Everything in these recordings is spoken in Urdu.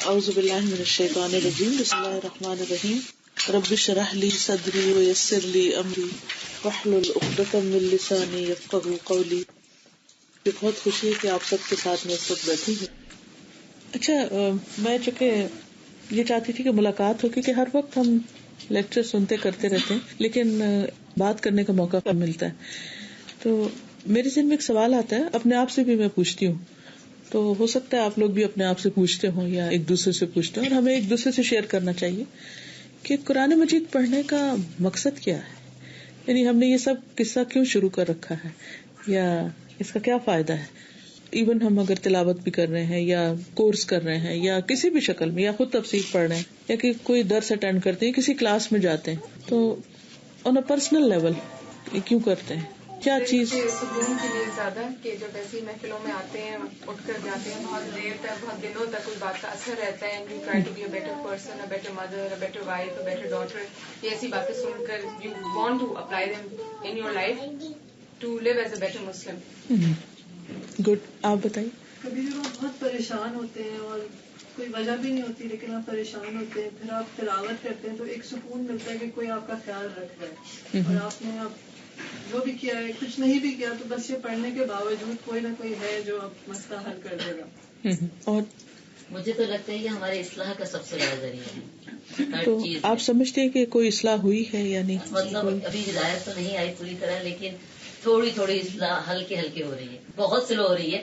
اعوذ باللہ من الشیطان الرجیم بسم اللہ الرحمن الرحیم رب اشرح لی صدری ویسر لی امری واحلل عقدۃ من لسانی یفقہوا قولی. بہت خوشی ہے کہ آپ سب کے ساتھ میں اس وقت بیٹھی ہوں. اچھا، میں چونکہ یہ چاہتی تھی کہ ملاقات ہو، کیونکہ ہر وقت ہم لیکچر سنتے کرتے رہتے ہیں لیکن بات کرنے کا موقع کم ملتا ہے. تو میرے ذہن میں ایک سوال آتا ہے، اپنے آپ سے بھی میں پوچھتی ہوں، تو ہو سکتا ہے آپ لوگ بھی اپنے آپ سے پوچھتے ہوں یا ایک دوسرے سے پوچھتے ہوں، اور ہمیں ایک دوسرے سے شیئر کرنا چاہیے کہ قرآن مجید پڑھنے کا مقصد کیا ہے. یعنی ہم نے یہ سب قصہ کیوں شروع کر رکھا ہے، یا اس کا کیا فائدہ ہے. ایون ہم اگر تلاوت بھی کر رہے ہیں یا کورس کر رہے ہیں یا کسی بھی شکل میں، یا خود تفسیر پڑھ رہے ہیں، یا کہ کوئی درس اٹینڈ کرتے ہیں، کسی کلاس میں جاتے ہیں، تو آن اے پرسنل لیول یہ کیوں کرتے ہیں؟ کیا چیز سکون کے لیے زیادہ، کہ جب ایسی محفلوں میں آتے ہیں، اٹھ کر جاتے ہیں، بہت دیر تک، بہت دنوں تک اس بات کا اثر رہتا ہے. You try to be a better person, a better mother, a better wife, a better daughter. یہ ایسی باتیں سن کر you want to apply them in your life to live as a better Muslim. Good. آپ بتائیے. کبھی بھی وہ بہت پریشان ہوتے ہیں اور کوئی وجہ بھی نہیں ہوتی، لیکن آپ پریشان ہوتے ہیں، پھر آپ تلاوت کرتے ہیں تو ایک سکون ملتا ہے کہ کوئی آپ کا خیال رکھ رہا ہے، اور آپ نے جو بھی کیا ہے، کچھ نہیں بھی کیا، تو بس یہ پڑھنے کے باوجود کوئی نہ کوئی ہے جو اب مسئلہ حل کر دے گا. اور مجھے تو لگتا ہے کہ ہمارے اصلاح کا سب سے بڑا ذریعہ ہے ہر تو چیز. آپ سمجھتے ہیں کہ کوئی اصلاح ہوئی ہے یا نہیں؟ مطلب ابھی ہدایت تو نہیں آئی پوری طرح، لیکن تھوڑی تھوڑی اصلاح ہلکے ہلکے ہو رہی ہے. بہت سلو ہو رہی ہے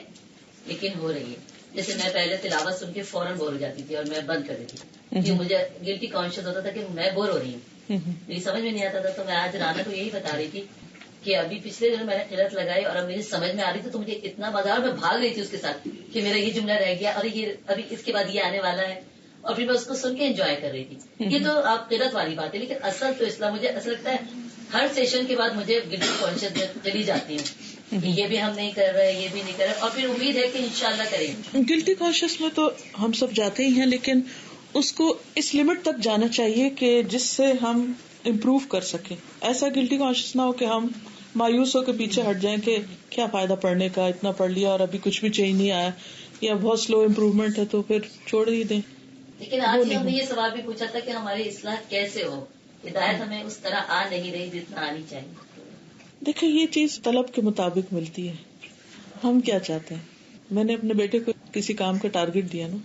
لیکن ہو رہی ہے. جیسے میں پہلے تلاوت سن کے فوراً بور ہو جاتی تھی اور میں بند کر دیتی تھی، کہ مجھے گلٹی کانشیس ہوتا تھا کہ میں بور ہو رہی ہوں، میری سمجھ میں نہیں آتا تھا. تو میں آج رانا کو یہی بتا رہی تھی کہ ابھی پچھلے دنوں میں نے قرأت لگائی اور اب مجھے سمجھ میں آ رہی تھی، تو مجھے اتنا مزہ آ، میں بھاگ رہی تھی اس کے ساتھ کہ میرا یہ جملہ رہ گیا اور یہ ابھی اس کے بعد یہ آنے والا ہے، اور پھر میں اس کو سن کے انجوائے کر رہی تھی. یہ تو آپ قرأت والی بات ہے، لیکن اصل تو اسلام مجھے ایسا لگتا ہے ہر سیشن کے بعد مجھے گلٹی کانشیس چلی جاتی ہے کہ یہ بھی ہم نہیں کر رہے، یہ بھی نہیں کر رہے، اور پھر امید ہے کہ انشاءاللہ کریں گے. گلٹی کانشیس میں تو ہم سب جاتے ہی ہیں، لیکن اس کو اس لمٹ تک جانا چاہیے کہ جس سے ہم امپروو کر سکیں. ایسا گلٹی کانشیس نہ ہو کہ ہم مایوس ہو کے پیچھے ہٹ جائیں کہ کیا فائدہ پڑھنے کا، اتنا پڑھ لیا اور ابھی کچھ بھی چینج نہیں آیا، یا بہت سلو امپروومنٹ ہے تو پھر چھوڑ ہی دیں. لیکن آج ہی ہم نے یہ سوال بھی پوچھا تھا کہ ہماری اصلاح کیسے ہو. ہدایت ہمیں اس طرح آ نہیں رہی جتنا آنی چاہیے. دیکھیں، یہ چیز طلب کے مطابق ملتی ہے. ہم کیا چاہتے ہیں. میں نے اپنے بیٹے کو کسی کام کا ٹارگٹ دیا نا،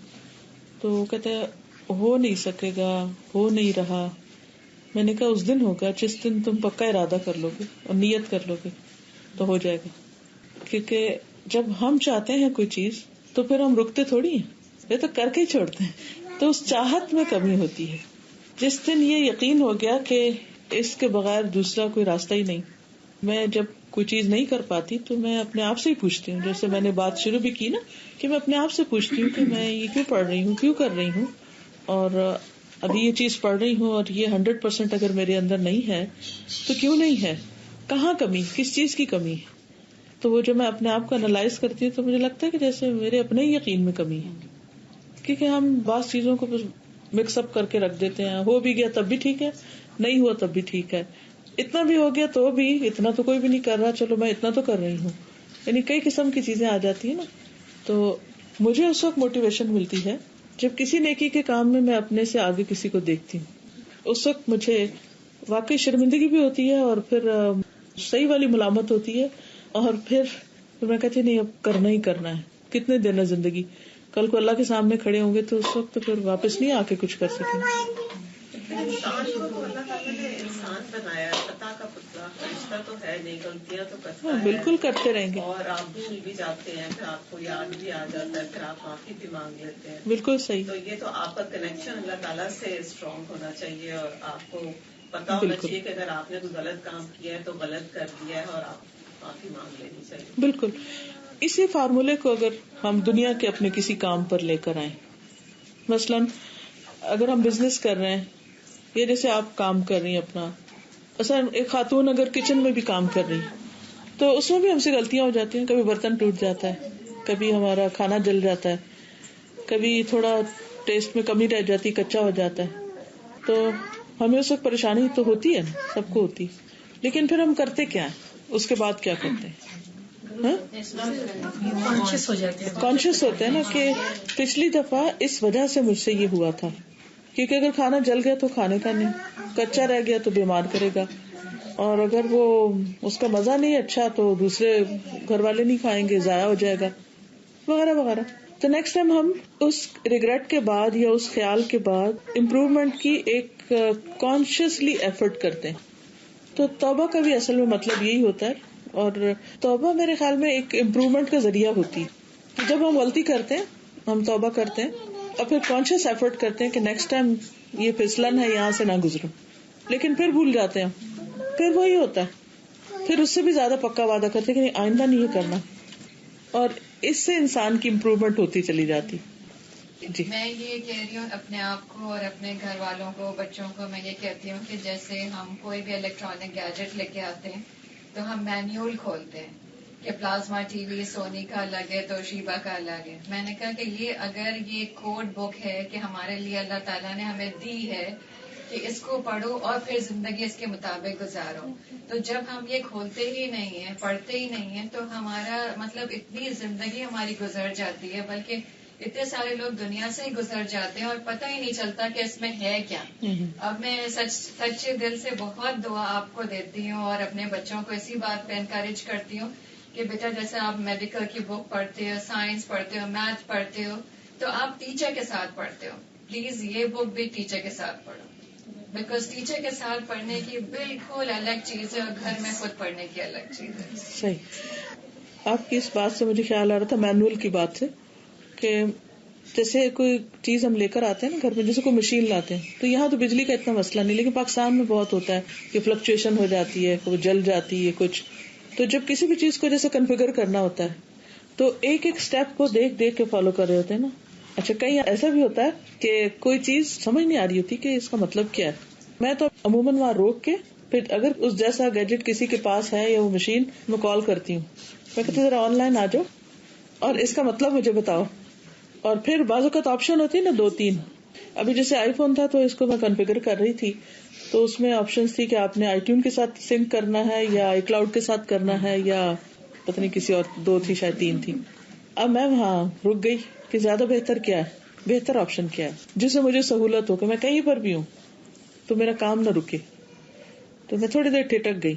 تو وہ کہتے ہو نہیں سکے گا، ہو نہیں رہا. میں نے کہا اس دن ہوگا جس دن تم پکا ارادہ کر لو گے اور نیت کر لو گے تو ہو جائے گا. کیونکہ جب ہم چاہتے ہیں کوئی چیز تو پھر ہم رکتے تھوڑی ہیں، یہ تو کر کے ہی چھوڑتے ہیں. تو اس چاہت میں کمی ہوتی ہے. جس دن یہ یقین ہو گیا کہ اس کے بغیر دوسرا کوئی راستہ ہی نہیں. میں جب کوئی چیز نہیں کر پاتی تو میں اپنے آپ سے ہی پوچھتی ہوں، جیسے میں نے بات شروع بھی کی نا، کہ میں اپنے آپ سے پوچھتی ہوں کہ میں یہ کیوں پڑھ رہی ہوں، کیوں کر رہی ہوں، اور ابھی یہ چیز پڑھ رہی ہوں اور یہ 100% اگر میرے اندر نہیں ہے تو کیوں نہیں ہے، کہاں کمی، کس چیز کی کمی ہے. تو وہ جو میں اپنے آپ کو انالائز کرتی ہوں تو مجھے لگتا ہے کہ جیسے میرے اپنے ہی یقین میں کمی ہے. کیونکہ ہم بعض چیزوں کو مکس اپ کر کے رکھ دیتے ہیں. ہو بھی گیا تب بھی ٹھیک ہے، نہیں ہوا تب بھی ٹھیک ہے، اتنا بھی ہو گیا تو بھی اتنا تو کوئی بھی نہیں کر رہا، چلو میں اتنا تو کر رہی ہوں. یعنی کئی قسم کی چیزیں آ جاتی ہیں نا. تو مجھے اس وقت موٹیویشن ملتی ہے جب کسی نیکی کے کام میں اپنے سے آگے کسی کو دیکھتی ہوں. اس وقت مجھے واقعی شرمندگی بھی ہوتی ہے اور پھر صحیح والی ملامت ہوتی ہے، اور پھر میں کہتی نہیں اب کرنا ہی کرنا ہے. کتنے دن ہے زندگی، کل کو اللہ کے سامنے کھڑے ہوں گے تو اس وقت پھر واپس نہیں آ کے کچھ کر سکیں. انسان کو تو اللہ تعالیٰ نے انسان بنایا، خطا کا پتلا، فرشتہ تو ہے نہیں، غلطیاں تو کرتا ہے، بالکل کرتے رہیں گے، اور آپ بھول بھی جاتے ہیں، پھر آپ کو یاد بھی آ جاتا ہے، پھر آپ معافی بھی مانگ لیتے ہیں. بالکل صحیح. تو یہ تو آپ کا کنیکشن اللہ تعالیٰ سے اسٹرانگ ہونا چاہیے، اور آپ کو پتا ہونا چاہیے کہ اگر آپ نے کوئی غلط کام کیا ہے تو غلط کر دیا ہے اور آپ معافی مانگ لینی چاہیے. بالکل. اسی فارمولے کو اگر ہم دنیا کے اپنے کسی کام پر لے کر آئیں، مثلاً اگر ہم بزنس کر رہے ہیں، یہ جیسے آپ کام کر رہی ہیں اپنا، مثلاً ایک خاتون اگر کچن میں بھی کام کر رہی تو اس میں بھی ہم سے غلطیاں ہو جاتی ہیں. کبھی برتن ٹوٹ جاتا ہے، کبھی ہمارا کھانا جل جاتا ہے، کبھی تھوڑا ٹیسٹ میں کمی رہ جاتی، کچا ہو جاتا ہے. تو ہمیں اس وقت پریشانی تو ہوتی ہے نا، سب کو ہوتی. لیکن پھر ہم کرتے کیا ہیں، اس کے بعد کیا کرتے ہیں؟ کانشیس ہو جاتے ہیں، کانشیس ہوتے ہیں نا کہ پچھلی دفعہ اس وجہ سے مجھ سے یہ ہوا تھا، کیونکہ اگر کھانا جل گیا تو کھانے کا نہیں، کچا رہ گیا تو بیمار کرے گا، اور اگر وہ اس کا مزہ نہیں اچھا تو دوسرے گھر والے نہیں کھائیں گے، ضائع ہو جائے گا وغیرہ وغیرہ. تو نیکسٹ ٹائم ہم اس ریگریٹ کے بعد یا اس خیال کے بعد امپروومنٹ کی ایک کانشیسلی ایفرٹ کرتے ہیں. تو توبہ کا بھی اصل میں مطلب یہی ہوتا ہے، اور توبہ میرے خیال میں ایک امپروومنٹ کا ذریعہ ہوتی ہے. جب ہم غلطی کرتے ہیں ہم توبہ کرتے ہیں اور پھر کانشیس ایفرٹ کرتے ہیں کہ نیکسٹ ٹائم یہ پھسلن ہے یہاں سے نہ گزروں، لیکن پھر بھول جاتے ہیں، پھر وہی ہوتا ہے، پھر اس سے بھی زیادہ پکا وعدہ کرتے کہ نہیں آئندہ نہیں یہ کرنا، اور اس سے انسان کی امپروومنٹ ہوتی چلی جاتی. جی میں یہ کہہ رہی ہوں اپنے آپ کو اور اپنے گھر والوں کو، بچوں کو، میں یہ کہتی ہوں کہ جیسے ہم کوئی بھی الیکٹرانک گیجٹ لے کے آتے ہیں تو ہم مینیول کھولتے ہیں کہ پلازما ٹی وی سونی کا الگ ہے، تو شیبا کا الگ ہے. میں نے کہا کہ یہ اگر یہ کوڈ بک ہے کہ ہمارے لیے اللہ تعالیٰ نے ہمیں دی ہے کہ اس کو پڑھو اور پھر زندگی اس کے مطابق گزارو، تو جب ہم یہ کھولتے ہی نہیں ہیں، پڑھتے ہی نہیں ہیں، تو ہمارا مطلب اتنی زندگی ہماری گزر جاتی ہے، بلکہ اتنے سارے لوگ دنیا سے ہی گزر جاتے ہیں اور پتہ ہی نہیں چلتا کہ اس میں ہے کیا. اب میں سچے دل سے بہت دعا آپ کو دیتی ہوں اور اپنے بچوں کو اسی بات پہ انکریج کرتی ہوں کہ بیٹا جیسے آپ میڈیکل کی بک پڑھتے ہو، سائنس پڑھتے ہو، میتھ پڑھتے ہو، تو آپ ٹیچر کے ساتھ پڑھتے ہو، پلیز یہ بک بھی ٹیچر کے ساتھ پڑھو، بیکاز ٹیچر کے ساتھ پڑھنے کی بالکل الگ چیز ہے اور گھر میں خود پڑھنے کی الگ چیز ہے. صحیح. آپ کی اس بات سے مجھے خیال آ رہا تھا مینول کی بات سے، کہ جیسے کوئی چیز ہم لے کر آتے ہیں نا گھر میں، جیسے کوئی مشین لاتے ہیں، تو یہاں تو بجلی کا اتنا مسئلہ نہیں، لیکن پاکستان میں بہت ہوتا ہے کہ فلکچویشن ہو جاتی ہے، وہ جل جاتی ہے کچھ. تو جب کسی بھی چیز کو جیسے کنفیگر کرنا ہوتا ہے تو ایک ایک سٹیپ کو دیکھ دیکھ کے فالو کر رہے ہوتے ہیں نا. اچھا کہیں ایسا بھی ہوتا ہے کہ کوئی چیز سمجھ نہیں آ رہی ہوتی کہ اس کا مطلب کیا ہے، میں تو عموماً وہاں روک کے پھر اگر اس جیسا گیجٹ کسی کے پاس ہے یا وہ مشین، میں کال کرتی ہوں، میں کہتی ہوں ذرا آن لائن آ جاؤ اور اس کا مطلب مجھے بتاؤ. اور پھر بعض اوقات آپشن ہوتی ہے نا 2-3. ابھی جیسے آئی فون تھا تو اس کو میں کنفیگر کر رہی تھی تو اس میں آپشنز تھی کہ آپ نے آئی ٹیون کے ساتھ سنک کرنا ہے یا آئی کلاؤڈ کے ساتھ کرنا ہے، یا پتہ نہیں کسی اور 2 تھی شاید 3 تھی. اب میں وہاں رک گئی کہ زیادہ بہتر کیا ہے، بہتر آپشن کیا ہے جس سے مجھے سہولت ہو کہ میں کہیں پر بھی ہوں تو میرا کام نہ رکے. تو میں تھوڑی دیر ٹھٹک گئی،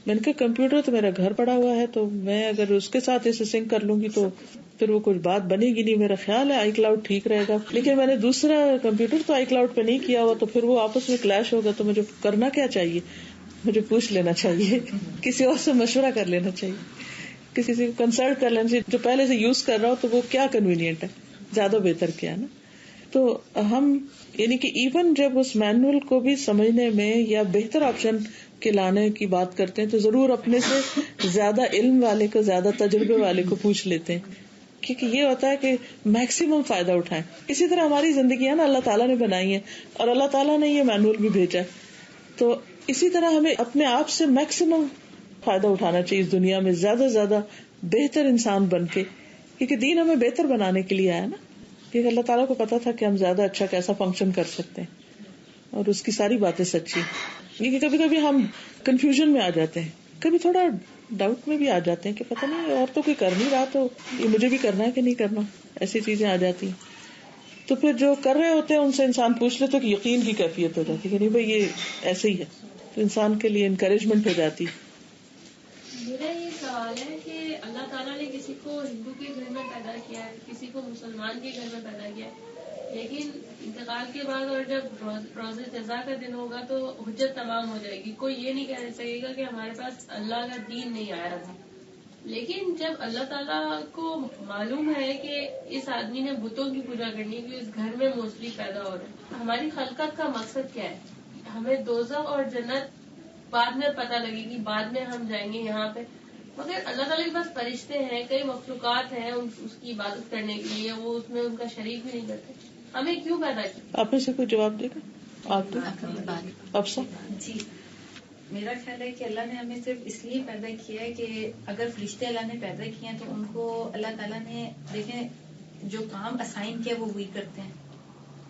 میں نے کہا کمپیوٹر تو میرا گھر پڑا ہوا ہے، تو میں اگر اس کے ساتھ اسے سنک کر لوں گی تو پھر وہ کچھ بات بنے گی نہیں. میرا خیال ہے آئی کلاؤڈ ٹھیک رہے گا، لیکن میں نے دوسرا کمپیوٹر تو آئی کلاؤڈ پہ نہیں کیا ہوا، تو پھر وہ آپس میں کلیش ہوگا. تو مجھے کرنا کیا چاہیے؟ مجھے پوچھ لینا چاہیے، کسی اور سے مشورہ کر لینا چاہیے، کسی سے کنسلٹ کر لینا چاہیے جو پہلے سے یوز کر رہا ہو، تو وہ کیا کنوینئنٹ ہے، زیادہ بہتر کیا ہے نا. تو ہم یعنی کہ ایون جب اس مینول کو بھی سمجھنے میں یا بہتر آپشن کے لانے کی بات کرتے ہیں تو ضرور اپنے سے زیادہ علم والے کو، زیادہ تجربے والے کو پوچھ لیتے ہیں، کیونکہ یہ ہوتا ہے کہ میکسیمم فائدہ اٹھائیں. اسی طرح ہماری زندگی ہے نا اللہ تعالیٰ نے بنائی ہے اور اللہ تعالیٰ نے یہ مینول بھی بھیجا ہے، تو اسی طرح ہمیں اپنے آپ سے میکسیمم فائدہ اٹھانا چاہیے اس دنیا میں، زیادہ سے زیادہ بہتر انسان بن کے، کیونکہ دین ہمیں بہتر بنانے کے لیے آیا نا. کیونکہ اللہ تعالیٰ کو پتا تھا کہ ہم زیادہ اچھا کیسا فنکشن کر سکتے ہیں، اور اس کی ساری باتیں سچی. کیونکہ کبھی کبھی ہم کنفیوژن میں آ جاتے ہیں، کبھی تھوڑا ڈاؤٹ میں بھی آ جاتے ہیں کہ پتہ نہیں اور تو کوئی کر نہیں رہا تو یہ مجھے بھی کرنا ہے کہ نہیں کرنا، ایسی چیزیں آ جاتی ہیں. تو پھر جو کر رہے ہوتے ہیں ان سے انسان پوچھ لے تو کہ یقین کی کیفیت ہو جاتی ہے کہ نہیں بھائی یہ ایسے ہی ہے، تو انسان کے لیے انکریجمنٹ ہو جاتی. میرا یہ سوال ہے کہ اللہ تعالیٰ نے کسی کو ہندو کے گھر میں پیدا کیا ہے، کسی کو مسلمان کے گھر میں پیدا کیا ہے، لیکن انتقال کے بعد اور جب روز جزا کا دن ہوگا تو حجت تمام ہو جائے گی. کوئی یہ نہیں کہہ سکے گا کہ ہمارے پاس اللہ کا دین نہیں آیا تھا. لیکن جب اللہ تعالیٰ کو معلوم ہے کہ اس آدمی نے بتوں کی پوجا کرنی ہے، اس گھر میں موسٹلی پیدا ہو رہا ہے، ہماری خلقت کا مقصد کیا ہے؟ ہمیں دوزخ اور جنت بعد میں پتہ لگے گی، بعد میں ہم جائیں گے یہاں پہ. مگر اللہ تعالیٰ کے پاس فرشتے ہیں، کئی مخلوقات ہیں اس کی عبادت کرنے کے لیے، وہ اس میں ان کا شریک بھی نہیں کرتے. ہمیں کیوں پیدا کیا؟ آپ میں سے کوئی جواب دے گا؟ آپ افسا. جی میرا خیال ہے کہ اللہ نے ہمیں صرف اس لیے پیدا کیا ہے کہ اگر فرشتے اللہ نے پیدا کیے ہیں تو ان کو اللہ تعالیٰ نے دیکھیں جو کام اسائن کیا وہ وہی کرتے ہیں،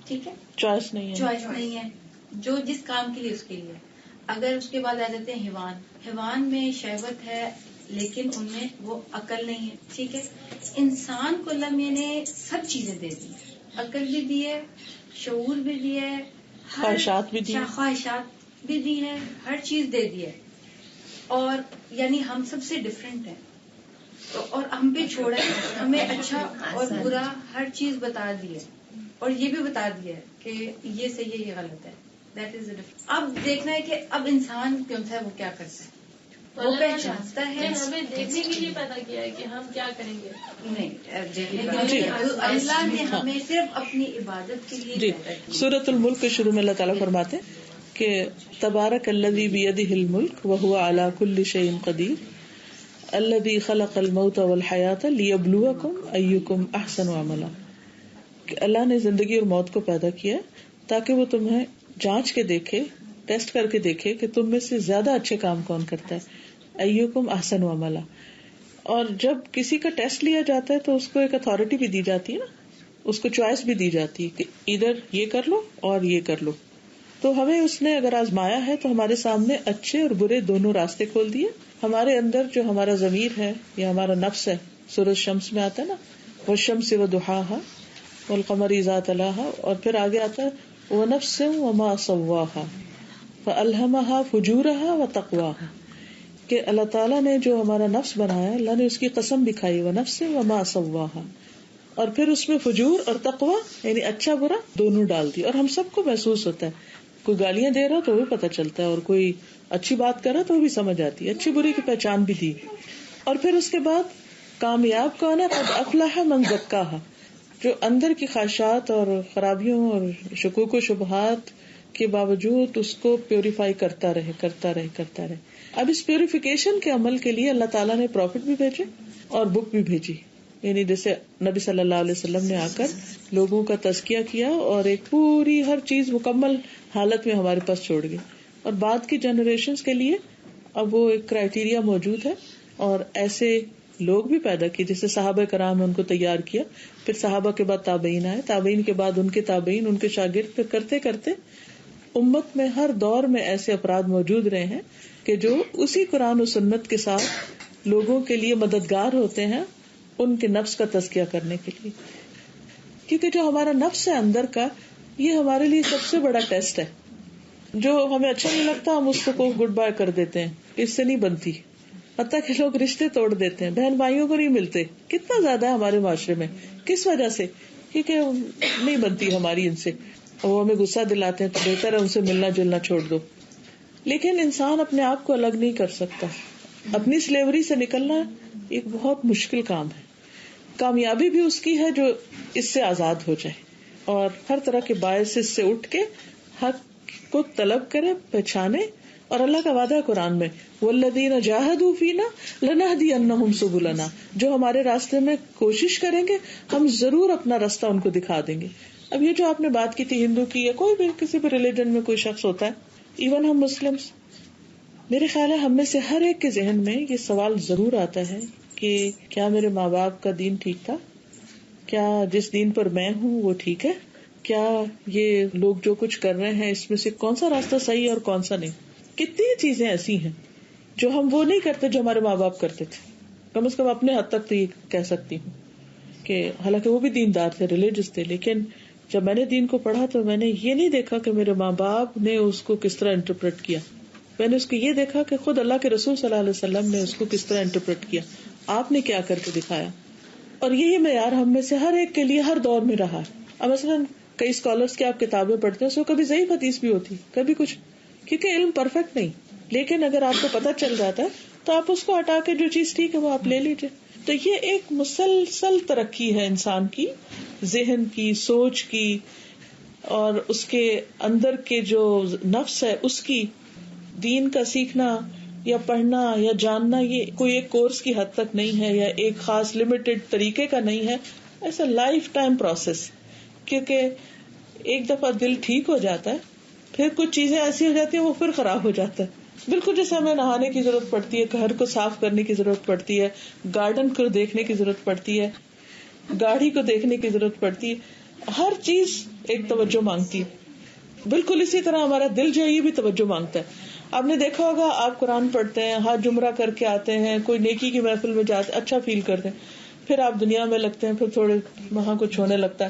ٹھیک ہے، چوائس نہیں ہے، چوائس نہیں ہے، جو جس کام کے لیے اس کے لیے. اگر اس کے بعد آ جاتے ہیں حیوان میں شہوت ہے، لیکن ان میں وہ عقل نہیں ہے. ٹھیک ہے, انسان کو اللہ نے سب چیزیں دے دی, عقل بھی دی ہے, شعور بھی دیا ہے, خواہشات بھی دی, خواہشات بھی دی ہے, ہر چیز دے دی ہے. اور یعنی ہم سب سے ڈفرینٹ ہیں, اور ہم پہ چھوڑا ہے, ہمیں اچھا اور برا ہر چیز بتا دی ہے, اور یہ بھی بتا دیا ہے کہ یہ صحیح ہے یہ غلط ہے. دیٹ از اب دیکھنا ہے کہ اب انسان کون سا ہے, وہ کیا کرتا ہے, وہ پہچانتا ہے. ہمیں دیکھنے کے لیے پیدا کیا ہے کہ ہم کیا کریں گے. نہیں, اللہ نے ہمیں صرف اپنی عبادت کے لیے پیدا کیا. سورۃ الملک کے شروع میں اللہ تعالیٰ فرماتے ہیں کہ تبارک الذی بیدہ الملک وہو علی کل شیء قدیر الذی خلق الموت والحیاۃ لیبلوکم ایکم احسن عملا. کہ اللہ نے زندگی اور موت کو پیدا کیا تاکہ وہ تمہیں جانچ کے دیکھے, ٹیسٹ کر کے دیکھے کہ تم میں سے زیادہ اچھے کام کون کرتا ہے. ایکم احسن عملا. اور جب کسی کا ٹیسٹ لیا جاتا ہے تو اس کو ایک اتھارٹی بھی دی جاتی ہے نا, اس کو چوائس بھی دی جاتی ہے کہ ادھر یہ کر لو اور یہ کر لو. تو ہمیں اس نے اگر آزمایا ہے تو ہمارے سامنے اچھے اور برے دونوں راستے کھول دیے. ہمارے اندر جو ہمارا ضمیر ہے یا ہمارا نفس ہے, سورۃ شمس میں آتا ہے نا, والشمس وضحاها والقمر اذا تلاها, اور پھر آگے آتا ہے ونفس وما سواها فألهمها فجورها وتقواها, کہ اللہ تعالیٰ نے جو ہمارا نفس بنایا, اللہ نے اس کی قسم بھی کھائی, ونفس وما سواها, اور پھر اس میں فجور اور تقوی یعنی اچھا برا دونوں ڈال دی. اور ہم سب کو محسوس ہوتا ہے, کوئی گالیاں دے رہا تو وہ بھی پتہ چلتا ہے, اور کوئی اچھی بات کر رہا تو وہ بھی سمجھ آتی ہے, اچھی بری کی پہچان بھی دی. اور پھر اس کے بعد کامیاب کون ہے, قد افلح من زکاها, جو اندر کی خواہشات اور خرابیوں اور شکوک و شبہات کے باوجود اس کو پیوریفائی کرتا رہے. اب اس پیوریفیکیشن کے عمل کے لیے اللہ تعالیٰ نے پروفٹ بھی بھیجے اور بک بھی بھیجی. یعنی جیسے نبی صلی اللہ علیہ وسلم نے آ کر لوگوں کا تزکیہ کیا اور ایک پوری ہر چیز مکمل حالت میں ہمارے پاس چھوڑ گئی. اور بعد کی جنریشنز کے لیے اب وہ ایک کرائیٹیریا موجود ہے, اور ایسے لوگ بھی پیدا کیے جیسے صحابہ کرام نے ان کو تیار کیا, پھر صحابہ کے بعد تابعین آئے, تابعین کے بعد ان کے تابعین, ان کے شاگرد, پھر کرتے کرتے امت میں ہر دور میں ایسے افراد موجود رہے ہیں کہ جو اسی قرآن و سنت کے ساتھ لوگوں کے لیے مددگار ہوتے ہیں ان کے نفس کا تزکیہ کرنے کے لیے. کیونکہ جو ہمارا نفس ہے اندر کا, یہ ہمارے لیے سب سے بڑا ٹیسٹ ہے. جو ہمیں اچھا نہیں لگتا ہم اس کو گڈ بائے کر دیتے ہیں, اس سے نہیں بنتی. حتیٰ کہ لوگ رشتے توڑ دیتے ہیں, بہن بھائیوں کو نہیں ملتے. کتنا زیادہ ہے ہمارے معاشرے میں, کس وجہ سے؟ کیونکہ نہیں بنتی ہماری ان سے, وہ ہمیں غصہ دلاتے ہیں تو بہتر ہے ان سے ملنا جلنا چھوڑ دو. لیکن انسان اپنے آپ کو الگ نہیں کر سکتا. اپنی سلیوری سے نکلنا ایک بہت مشکل کام ہے. کامیابی بھی اس کی ہے جو اس سے آزاد ہو جائے اور ہر طرح کے باعث سے اٹھ کے حق کو طلب کرے, پہچانے. اور اللہ کا وعدہ ہے قرآن میں, والذین جاہدوا فینا لنہدینہم سبلنا, جو ہمارے راستے میں کوشش کریں گے ہم ضرور اپنا راستہ ان کو دکھا دیں گے. اب یہ جو آپ نے بات کی تھی ہندو کی یا کوئی بھی کسی بھی ریلیجن میں کوئی شخص ہوتا ہے, ایون ہم مسلمس, میرے خیال ہے ہم میں سے ہر ایک کے ذہن میں یہ سوال ضرور آتا ہے کہ کیا میرے ماں باپ کا دین ٹھیک تھا, کیا جس دین پر میں ہوں وہ ٹھیک ہے, کیا یہ لوگ جو کچھ کر رہے ہیں اس میں سے کون سا راستہ صحیح ہے اور کون سا نہیں. کتنی چیزیں ایسی ہیں جو ہم وہ نہیں کرتے جو ہمارے ماں باپ کرتے تھے. کم از کم اپنے حد تک تو یہ کہہ سکتی ہوں کہ حالانکہ وہ بھی دیندار تھے, ریلیجس تھے, لیکن جب میں نے دین کو پڑھا تو میں نے یہ نہیں دیکھا کہ میرے ماں باپ نے اس کو کس طرح انٹرپریٹ کیا. میں نے اس کو یہ دیکھا کہ خود اللہ کے رسول صلی اللہ علیہ وسلم نے اس کو کس طرح انٹرپریٹ کیا, آپ نے کیا کر کے دکھایا. اور یہی معیار ہم میں سے ہر ایک کے لیے ہر دور میں رہا. اب مثلاً کئی اسکالرس کی آپ کتابیں پڑھتے ہیں, سو کبھی ضعیف حدیث بھی ہوتی, کبھی کچھ, کیونکہ علم پرفیکٹ نہیں. لیکن اگر آپ کو پتہ چل جاتا ہے تو آپ اس کو ہٹا کے جو چیز ٹھیک ہے وہ آپ لے لیجیے. تو یہ ایک مسلسل ترقی ہے انسان کی, ذہن کی, سوچ کی, اور اس کے اندر کے جو نفس ہے اس کی. دین کا سیکھنا یا پڑھنا یا جاننا یہ کوئی ایک کورس کی حد تک نہیں ہے یا ایک خاص لمیٹڈ طریقے کا نہیں ہے, ایسا لائف ٹائم پروسیس. کیونکہ ایک دفعہ دل ٹھیک ہو جاتا ہے پھر کچھ چیزیں ایسی ہو جاتی ہیں وہ پھر خراب ہو جاتا ہے. بالکل جیسے ہمیں نہانے کی ضرورت پڑتی ہے, گھر کو صاف کرنے کی ضرورت پڑتی ہے, گارڈن کو دیکھنے کی ضرورت پڑتی ہے, گاڑی کو دیکھنے کی ضرورت پڑتی ہے, ہر چیز ایک توجہ مانگتی ہے. بالکل اسی طرح ہمارا دل جو ہے یہ بھی توجہ مانگتا ہے. آپ نے دیکھا ہوگا, آپ قرآن پڑھتے ہیں, ہاتھ جمرہ کر کے آتے ہیں, کوئی نیکی کی محفل میں جاتے ہیں, اچھا فیل کرتے ہیں, پھر آپ دنیا میں لگتے ہیں, پھر تھوڑے وہاں کچھ ہونے لگتا ہے,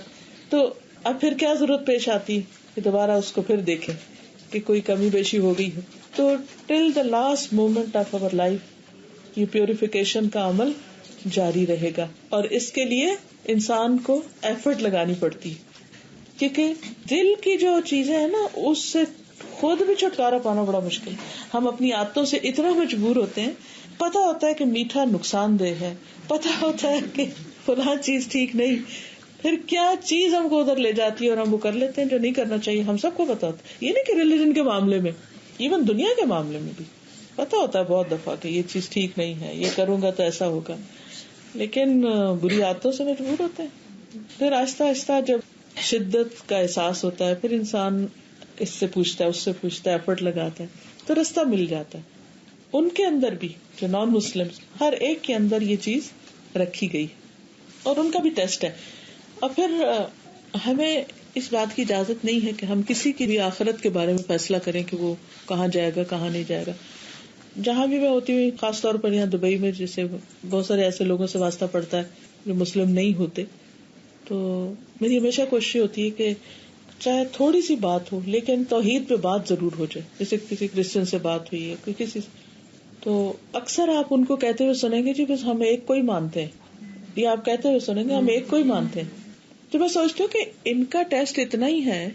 تو اب پھر کیا ضرورت پیش آتی ہے کہ دوبارہ اس کو پھر دیکھیں کہ کوئی کمی بیشی ہو گئی ہے. تو till the last moment of our life یہ پیوریفیکیشن کا عمل جاری رہے گا, اور اس کے لیے انسان کو ایفرٹ لگانی پڑتی, کیونکہ دل کی جو چیزیں ہیں نا اس سے خود بھی چھٹکارا پانا بڑا مشکل. ہم اپنی عادتوں سے اتنا مجبور ہوتے ہیں, پتا ہوتا ہے کہ میٹھا نقصان دہ ہے, پتا ہوتا ہے کہ فلاں چیز ٹھیک نہیں, پھر کیا چیز ہم کو ادھر لے جاتی ہے اور ہم وہ کر لیتے ہیں جو نہیں کرنا چاہیے. ہم سب کو پتا ہوتا ہے, یہ نہیں کہ ریلیجن کے معاملے میں, ایون دنیا کے معاملے میں بھی پتا ہوتا ہے بہت دفعہ کہ یہ چیز ٹھیک نہیں ہے, یہ کروں گا تو ایسا ہوگا, لیکن بری عادتوں سے مجبور ہوتے ہیں. پھر آہستہ آہستہ جب شدت کا احساس ہوتا ہے, پھر انسان اس سے پوچھتا ہے, اس سے پوچھتا ہے, ایفرٹ لگاتا ہے, تو رستہ مل جاتا ہے. ان کے اندر بھی جو نان مسلم, ہر ایک کے اندر یہ چیز رکھی گئی اور ان کا بھی ٹیسٹ ہے. اور پھر ہمیں اس بات کی اجازت نہیں ہے کہ ہم کسی کی بھی آخرت کے بارے میں فیصلہ کریں کہ وہ کہاں جائے گا کہاں نہیں جائے گا. جہاں بھی میں ہوتی ہوں, خاص طور پر یہاں دبئی میں, جیسے بہت سارے ایسے لوگوں سے واسطہ پڑتا ہے جو مسلم نہیں ہوتے, تو میری ہمیشہ کوشش ہوتی ہے کہ چاہے تھوڑی سی بات ہو لیکن توحید پہ بات ضرور ہو جائے. جیسے کسی کرسچن سے بات ہوئی ہے, کوئی کسی, تو اکثر آپ ان کو کہتے ہوئے سنیں گے جی بس ہم ایک کو ہی مانتے ہیں, یا آپ کہتے ہوئے سنیں گے ہم ایک کو ہی مانتے ہیں. تو میں سوچتی ہوں کہ ان کا ٹیسٹ اتنا ہی ہے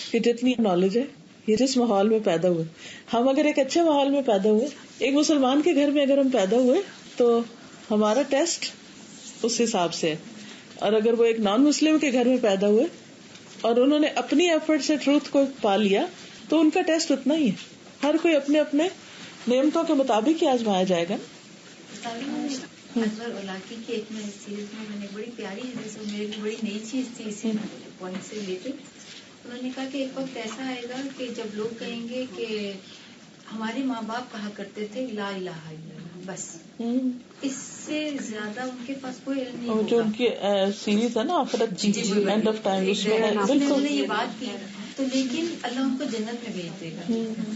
کہ جتنی نالج ہے, یہ جس ماحول میں پیدا ہوئے. ہم اگر ایک اچھے ماحول میں پیدا ہوئے, ایک مسلمان کے گھر میں اگر ہم پیدا ہوئے, تو ہمارا ٹیسٹ اس حساب سے ہے. اور اگر وہ ایک نان مسلم کے گھر میں پیدا ہوئے اور انہوں نے اپنی ایفرٹ سے ٹروتھ کو پا لیا, تو ان کا ٹیسٹ اتنا ہی ہے. ہر کوئی اپنے اپنے نعمتوں کے مطابق ہی آزمایا جائے گا. انور اولاکی کی ایک چیز میں نے بڑی پیاری حدیث, میرے لیے بڑی نئی چیز تھی اسی پوائنٹ سے ریلیٹڈ. انہوں نے کہا کہ ایک وقت ایسا آئے گا کہ جب لوگ کہیں گے کہ ہمارے ماں باپ کہا کرتے تھے لا الہ الا اللہ, بس اس سے زیادہ ان کے پاس کوئی علم نہیں ہوگا. جو ان کی سیریز ہے نا آخرت کی اینڈ آف ٹائم, اس میں بالکل یہ بات کی, تو لیکن اللہ ان کو جنت میں بھیج دے گا,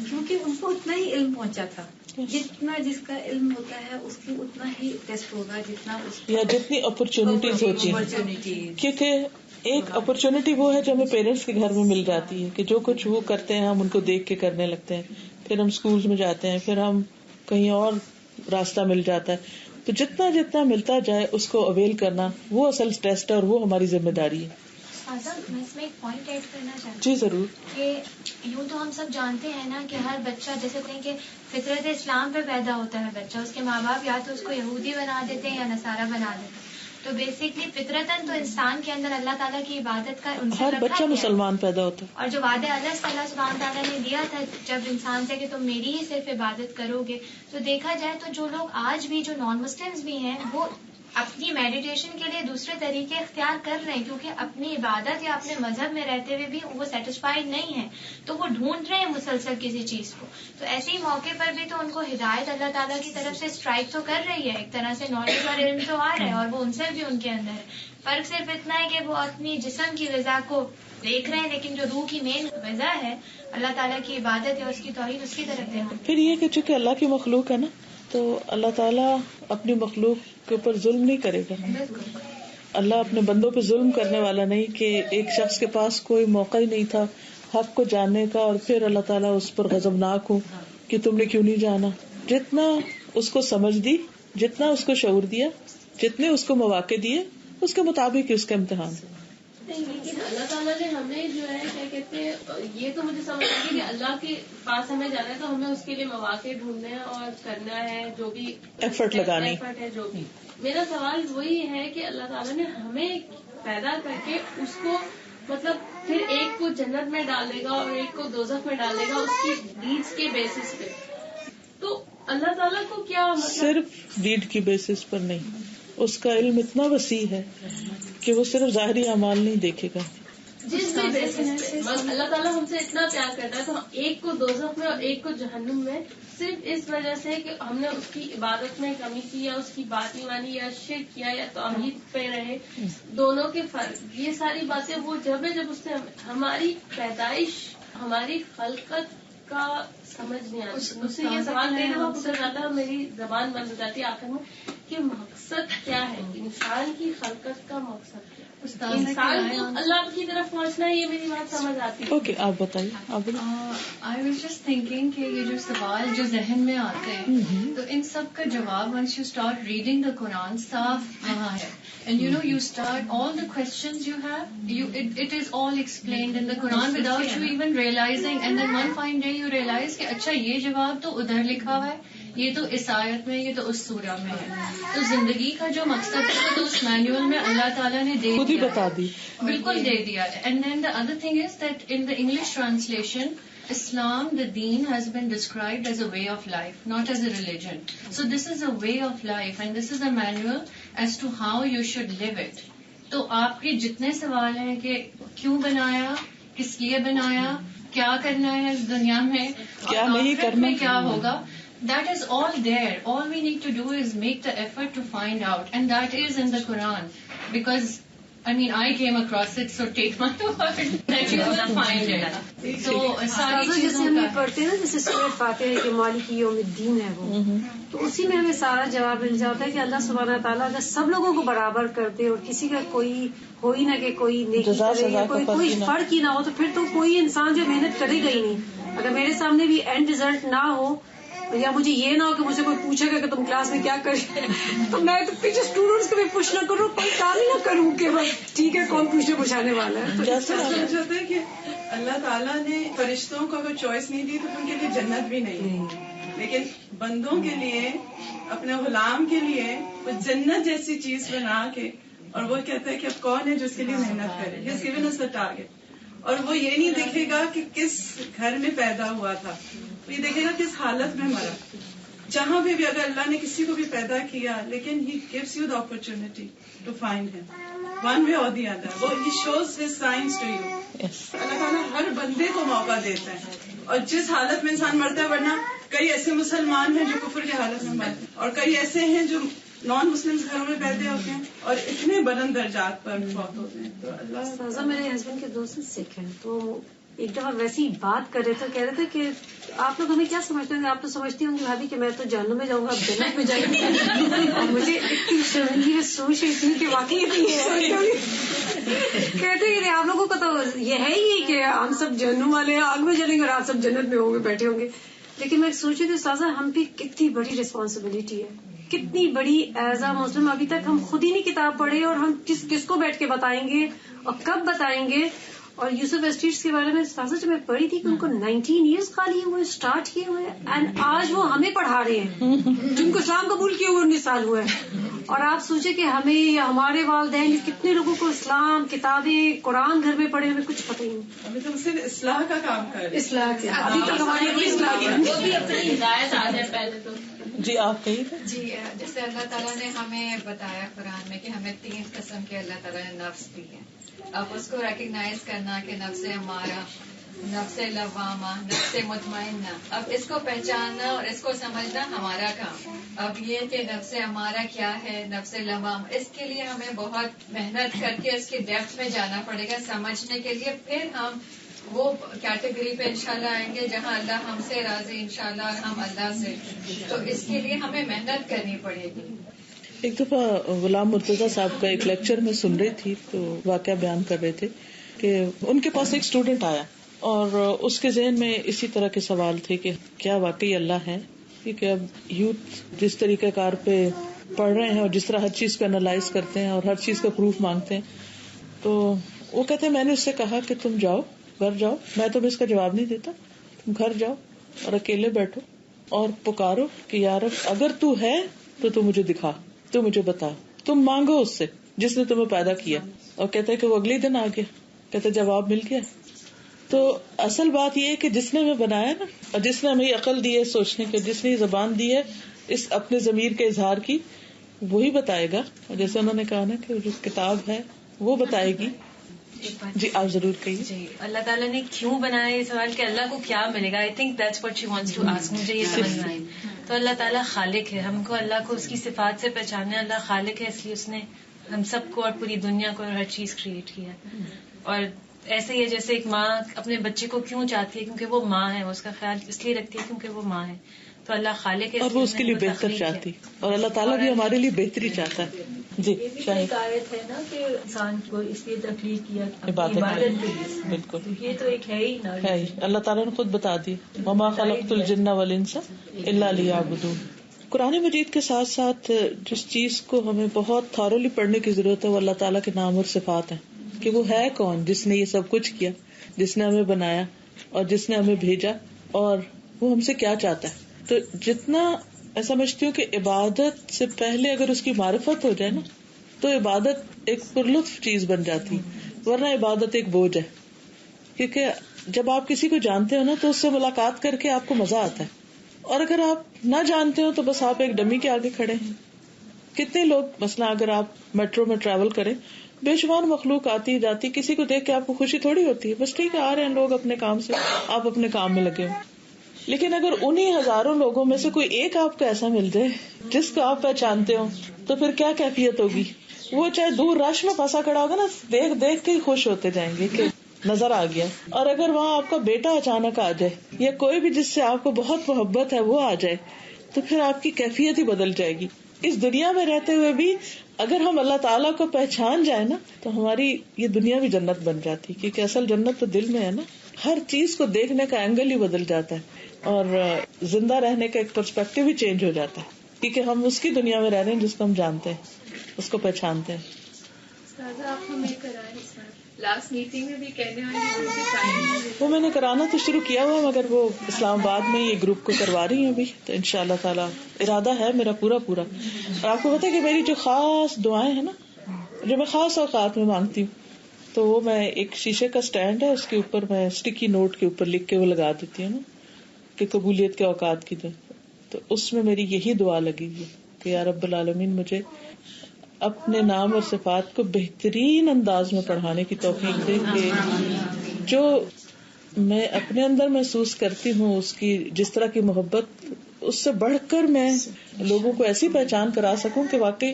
کیونکہ ان کو اتنا ہی علم پہنچا تھا. جتنا جس کا علم ہوتا ہے اس کی اتنا ہی ٹیسٹ ہوگا, جتنا اس یا جتنی اپرچونٹیز ہوتی ہیں. کیونکہ ایک اپرچونٹی وہ ہے جو ہمیں پیرنٹس کے گھر میں مل جاتی ہے کہ جو کچھ وہ کرتے ہیں ہم ان کو دیکھ کے کرنے لگتے ہیں, پھر ہم اسکول میں جاتے ہیں, پھر ہم کہیں اور راستہ مل جاتا ہے. تو جتنا جتنا ملتا جائے اس کو اویل کرنا, وہ اصل ٹیسٹ ہے اور وہ ہماری ذمہ داری ہے. میں اس میں ایک پوائنٹ ایڈ کرنا چاہتی ہوں. جی ضرور. کہ یوں تو ہم سب جانتے ہیں نا کہ ہر بچہ, جیسے کہیں کہ فطرت اسلام پہ پیدا ہوتا ہے بچہ, اس کے ماں باپ یا تو اس کو یہودی بنا دیتے ہیں یا نصارہ بنا دیتے ہیں. تو بیسکلی فطرتاً تو انسان کے اندر اللہ تعالیٰ کی عبادت کا ہر بچہ مسلمان پیدا ہوتا ہے, اور جو وعدہ اللہ سبحانہ تعالیٰ نے دیا تھا جب انسان سے کہ تم میری ہی صرف عبادت کرو گے, تو دیکھا جائے تو جو لوگ آج بھی جو نان مسلمز بھی ہیں وہ اپنی میڈیٹیشن کے لیے دوسرے طریقے اختیار کر رہے ہیں, کیونکہ اپنی عبادت یا اپنے مذہب میں رہتے ہوئے بھی وہ سیٹسفائیڈ نہیں ہیں, تو وہ ڈھونڈ رہے ہیں مسلسل کسی چیز کو. تو ایسے ہی موقع پر بھی تو ان کو ہدایت اللہ تعالیٰ کی طرف سے اسٹرائک تو کر رہی ہے, ایک طرح سے نالج اور علم تو آ رہا ہے, اور وہ ان سے بھی ان کے اندر ہے. فرق صرف اتنا ہے کہ وہ اپنی جسم کی غذا کو دیکھ رہے ہیں, لیکن جو روح کی مین غذا ہے اللہ تعالیٰ کی عبادت ہے, اس کی توحید, اس کی طرف دھیان. پھر یہ کہ چونکہ اللہ کی مخلوق ہے نا, تو اللہ تعالیٰ اپنی مخلوق کے اوپر ظلم نہیں کرے گا. اللہ اپنے بندوں پہ ظلم کرنے والا نہیں کہ ایک شخص کے پاس کوئی موقع ہی نہیں تھا حق کو جاننے کا اور پھر اللہ تعالیٰ اس پر غضبناک ہو کہ تم نے کیوں نہیں جانا. جتنا اس کو سمجھ دی, جتنا اس کو شعور دیا, جتنے اس کو مواقع دیے, اس کے مطابق اس کا امتحان. لیکن اللہ تعالیٰ نے ہمیں جو ہے کیا کہتے ہیں, یہ تو مجھے سمجھ آئی کہ اللہ کے پاس ہمیں جانا ہے تو ہمیں اس کے لیے مواقع ڈھونڈنے اور کرنا ہے, جو بھی ایفرٹ لگانی ہے. جو بھی میرا سوال وہی ہے کہ اللہ تعالیٰ نے ہمیں پیدا کر کے اس کو مطلب پھر ایک کو جنت میں ڈالے گا اور ایک کو دوزخ میں ڈالے گا اس کی ڈیڈز کے بیسس پہ. تو اللہ تعالیٰ کو کیا مطلب صرف ڈیڈ کی بیسس پر نہیں, اس کا علم اتنا وسیع ہے کہ وہ صرف ظاہری اعمال نہیں دیکھے گا. جس بھی بیسس پہ اللہ تعالیٰ ہم سے اتنا پیار کرتا ہے, تو ایک کو دوزخ میں اور ایک کو جہنم میں صرف اس وجہ سے کہ ہم نے اس کی عبادت میں کمی کی یا اس کی بات نہیں مانی یا شرک کیا یا توحید پہ رہے. دونوں کے فرق, یہ ساری باتیں وہ جب ہے جب اس نے ہماری پیدائش, ہماری خلقت کا سمجھ نہیں آتا. مجھ سے یہ سوال کئی دفعہ پوچھا جاتا ہے, میری زبان بند ہو جاتی ہے آخر میں کہ مقصد کیا ہے, انسان کی خلقت کا مقصد کیا ہے, انسان کو اللہ کی طرف پہنچنا ہے. یہ میری بات سمجھ آتی ہے. اوکے, آپ بتائیے. آئی واز جسٹ تھنکنگ کہ یہ جو سوال جو ذہن میں آتے ہیں تو ان سب کا جواب once you start reading the Quran صاف وہاں ہے. And you start all the questions you have, it is all explained in the Quran without you even realizing, and then one fine day you realize کہ اچھا یہ جواب تو ادھر لکھا ہوا ہے, یہ تو اس آیت میں, یہ تو اس سورہ میں ہے. تو زندگی کا جو مقصد ہے تو اس مینول میں اللہ تعالیٰ نے دے خود ہی بتا دی, بالکل دے دیا. And then the other thing is that in the English translation Islam, the deen has been described as a way of life, not as a religion. So this is a way of life and this is a manual as to how you should live it. تو آپ کے جتنے سوال ہیں کہ کیوں بنایا, کس لیے بنایا, کیا کرنا ہے اس دنیا میں, کیا نہیں کرنا, میں کیا ہوگا, that is all there. All we need to do is make the effort to find out, and that is in the Quran. Because I came across it, so take my word that you will find it. So ساری جیسے ہم یہ پڑھتے ہیں نا, جیسے سورۃ فاتحہ کہ مالک یوم الدین ہے وہ, تو اسی میں ہمیں سارا جواب مل جاتا ہے کہ اللہ سبحانہ تعالیٰ اگر سب لوگوں کو برابر کر دے اور کسی کا کوئی ہو ہی نہ کہ کوئی نیکی کرے یا کوئی فرق ہی نہ ہو, تو پھر تو کوئی انسان جو محنت کرے گا ہی نہیں. اگر میرے سامنے بھی اینڈ ریزلٹ نہ ہو یا مجھے یہ نہ ہو کہ مجھ سے کوئی پوچھے گا کہ تم کلاس میں کیا کرے, تو میں تو پیچھے اسٹوڈینٹس کو بھی پوچھ نہ کروں, کوئی کام ہی نہ کروں کہ بس ٹھیک ہے کون پوچھنے پوچھانے والا ہے. تو سمجھتے ہیں کہ اللہ تعالیٰ نے فرشتوں کو اگر چوائس نہیں دی تو ان کے لیے جنت بھی نہیں, لیکن بندوں کے لیے, اپنے غلام کے لیے وہ جنت جیسی چیز بنا کے, اور وہ کہتا ہے کہ اب کون ہے جو اس کے لیے محنت کرے, جس گیون اس دا ٹارگیٹ. اور وہ یہ نہیں دیکھے گا کہ کس گھر میں پیدا ہوا تھا, یہ دیکھے گا کس حالت میں مرا. جہاں بھی اگر اللہ نے کسی کو بھی پیدا کیا, لیکن he gives you the opportunity to find him one way اور دی ادر. وہ he shows his signs to you. اللہ تعالیٰ ہر بندے کو موقع دیتا ہے, اور جس حالت میں انسان مرتا ہے, ورنہ کئی ایسے مسلمان ہیں جو کفر کی حالت میں مرتے ہیں, اور کئی ایسے ہیں جو نان مسلم گھروں میں پیدا ہوتے ہیں اور اتنے بلند درجات پر فوت ہوتے ہیں. تو اللہ میرے ہسبینڈ کے دوست سکھ ہیں, تو ایک دفعہ ویسی بات کر رہے تھے, کہہ رہے تھے کہ آپ لوگ ہمیں کیا سمجھتے ہیں, آپ تو سمجھتی ہوں گی بھابھی کہ میں تو جہنم میں جاؤں گا, آپ جنت میں جائیں گے. اور مجھے اتنی شرمندگی میں سوچ رہی تھی کہ واقعی کہتے ہیں آپ لوگوں کا تو یہ ہے ہی کہ ہم سب جہنم والے ہیں, آگ میں جلیں گے اور آپ سب جنت میں ہوں گے, بیٹھے ہوں گے. لیکن میں سوچ رہی تھی سازا ہم پہ کتنی بڑی ریسپانسبلٹی ہے, کتنی بڑی ایز اے مسلم. ابھی تک ہم خود ہی نہیں کتاب پڑھے, اور ہم کس کو بیٹھ کے بتائیں گے اور کب بتائیں گے. اور یوسف اسٹیٹس کے بارے میں سازا جب میں پڑھی تھی کہ ان کو 19 ایئرس خالی ہوئے اسٹارٹ کیے ہوئے, اینڈ آج وہ ہمیں پڑھا رہے ہیں جن کو اسلام قبول کیے ہوئے 19 سال ہوئے. اور آپ سوچیں کہ ہمیں یا ہمارے والدین کتنے لوگوں کو اسلام کتابیں قرآن گھر میں پڑھے, ہمیں کچھ پتہ ہی نہیں. ابھی تو صرف اصلاح کا کام کر رہے, اصلاح کیا ابھی تک ہماری کوئی اصلاح نہیں. وہ بھی اپنی ہدایت آ جائے پہلے تو. جی آپ کہیں تھے. جی جیسے اللہ تعالیٰ نے ہمیں بتایا قرآن میں کہ ہمیں 3 قسم کے اللہ تعالیٰ نے نفس دی ہیں. اب اس کو ریکگنائز کرنا کہ نفس ہمارا, نفس لوامہ, نفس مطمئنہ, اب اس کو پہچاننا اور اس کو سمجھنا ہمارا کام. اب یہ کہ نفس ہمارا کیا ہے, نفس لوامہ, اس کے لیے ہمیں بہت محنت کر کے اس کی ڈیپتھ میں جانا پڑے گا سمجھنے کے لیے. پھر ہم وہ کیٹیگری پہ انشاءاللہ آئیں گے جہاں اللہ ہم سے راضی انشاءاللہ اور ہم اللہ سے. تو اس کے لیے ہمیں محنت کرنی پڑے گی. ایک دفعہ غلام مرتضیٰ صاحب کا ایک لیکچر میں سن رہی تھی, تو واقعہ بیان کر رہے تھے کہ ان کے پاس ایک اسٹوڈینٹ آیا اور اس کے ذہن میں اسی طرح کے سوال تھے کہ کیا واقعی اللہ ہے, کیونکہ اب یوتھ جس طریقہ کار پہ پڑھ رہے ہیں اور جس طرح ہر چیز کو انالائز کرتے ہیں اور ہر چیز کا پروف مانگتے ہیں, تو وہ کہتے ہیں میں نے اس سے کہا کہ تم جاؤ گھر جاؤ, میں تمہیں اس کا جواب نہیں دیتا, تم گھر جاؤ اور اکیلے بیٹھو اور پکارو کہ یا رب اگر تو ہے تو تم مجھے دکھا, تو مجھے بتا, تم مانگو اس سے جس نے تمہیں پیدا کیا. اور کہتا ہے کہ وہ اگلے دن آ گیا, کہتا ہے جواب مل گیا. تو اصل بات یہ ہے کہ جس نے ہمیں بنایا نا, اور جس نے ہمیں عقل دی ہے سوچنے کی, جس نے زبان دی ہے اس اپنے ضمیر کے اظہار کی, وہی بتائے گا. جیسے انہوں نے کہا نا کہ جو کتاب ہے وہ بتائے گی. جی آپ ضرور کہیے. جی اللہ تعالیٰ نے کیوں بنایا یہ سوال کہ اللہ کو کیا ملے گا, I think that's what she wants to ask. مجھے یہ سمجھ میں آئی. تو اللہ تعالیٰ خالق ہے, ہم کو اللہ کو اس کی صفات سے پہچاننا. اللہ خالق ہے, اس لیے اس نے ہم سب کو اور پوری دنیا کو اور ہر چیز کریٹ کیا. اور ایسے ہی ہے جیسے ایک ماں اپنے بچے کو کیوں چاہتی ہے، کیونکہ وہ ماں ہے، اس کا خیال اس لیے رکھتی ہے کیونکہ وہ ماں ہے. تو اللہ خالق ہے اور وہ اس کے لیے بہتر چاہتی، اور اللہ تعالیٰ بھی ہمارے لیے بہتری چاہتا ہے. جی ایک آیت ہے نا کہ انسان کو اس لیے تخلیق کیا عبادت کے لیے. بالکل یہ تو ایک ہے ہی نا، ہے ہی. اللہ تعالیٰ نے خود بتا دی وما خلقت الجن والانس الا لیعبدون. قرآن مجید کے ساتھ ساتھ جس چیز کو ہمیں بہت تھورولی پڑھنے کی ضرورت ہے وہ اللہ تعالیٰ کے نام اور صفات ہیں، کہ وہ ہے کون جس نے یہ سب کچھ کیا، جس نے ہمیں بنایا اور جس نے ہمیں بھیجا، اور وہ ہم سے کیا چاہتا ہے. تو جتنا میں سمجھتی ہوں کہ عبادت سے پہلے اگر اس کی معرفت ہو جائے نا تو عبادت ایک پرلطف چیز بن جاتی، ورنہ عبادت ایک بوجھ ہے. کیونکہ جب آپ کسی کو جانتے ہو نا تو اس سے ملاقات کر کے آپ کو مزہ آتا ہے، اور اگر آپ نہ جانتے ہو تو بس آپ ایک ڈمی کے آگے کھڑے ہیں. کتنے لوگ مثلا اگر آپ میٹرو میں ٹریول کریں، بے شمار مخلوق آتی جاتی، کسی کو دیکھ کے آپ کو خوشی تھوڑی ہوتی ہے، بس ٹھیک ہے آ رہے ہیں لوگ اپنے کام سے، آپ اپنے کام میں لگے ہو. لیکن اگر انہی ہزاروں لوگوں میں سے کوئی ایک آپ کو ایسا مل جائے جس کو آپ پہچانتے ہو تو پھر کیا کیفیت ہوگی. وہ چاہے دور رش میں پھنسا کھڑا ہوگا نا، دیکھ دیکھ کے خوش ہوتے جائیں گے کہ نظر آ گیا. اور اگر وہاں آپ کا بیٹا اچانک آ جائے یا کوئی بھی جس سے آپ کو بہت محبت ہے وہ آ جائے تو پھر آپ کی کیفیت ہی بدل جائے گی. اس دنیا میں رہتے ہوئے بھی اگر ہم اللہ تعالیٰ کو پہچان جائے نا تو ہماری یہ دنیا بھی جنت بن جاتی، کیونکہ اصل جنت تو دل میں ہے نا. ہر چیز کو دیکھنے کا اینگل ہی بدل جاتا ہے اور زندہ رہنے کا ایک پرسپیکٹو ہی چینج ہو جاتا ہے، کیونکہ ہم اس کی دنیا میں رہ رہے ہیں جس کو ہم جانتے ہیں، اس کو پہچانتے ہیں. آپ ہمیں کرائیں لاسٹ میٹنگ میں بھی کہنے والی وہ میں نے کرانا تو شروع کیا ہوا، مگر وہ اسلام آباد میں یہ گروپ کو کروا رہی ہیں ابھی، تو ان شاء اللہ تعالیٰ ارادہ ہے میرا پورا. اور آپ کو پتا ہے کہ میری جو خاص دعائیں ہیں نا جو میں خاص اوقات میں مانگتی ہوں، تو وہ میں ایک شیشے کا سٹینڈ ہے، اس کے اوپر میں اسٹکی نوٹ کے اوپر لکھ کے وہ لگا دیتی ہوں نا کہ قبولیت کے اوقات کی دن. تو اس میں میری یہی دعا لگی ہوئی کہ یا رب العالمین مجھے اپنے نام اور صفات کو بہترین انداز میں پڑھانے کی توفیق دے، کہ جو میں اپنے اندر محسوس کرتی ہوں اس کی جس طرح کی محبت، اس سے بڑھ کر میں لوگوں کو ایسی پہچان کرا سکوں کہ واقعی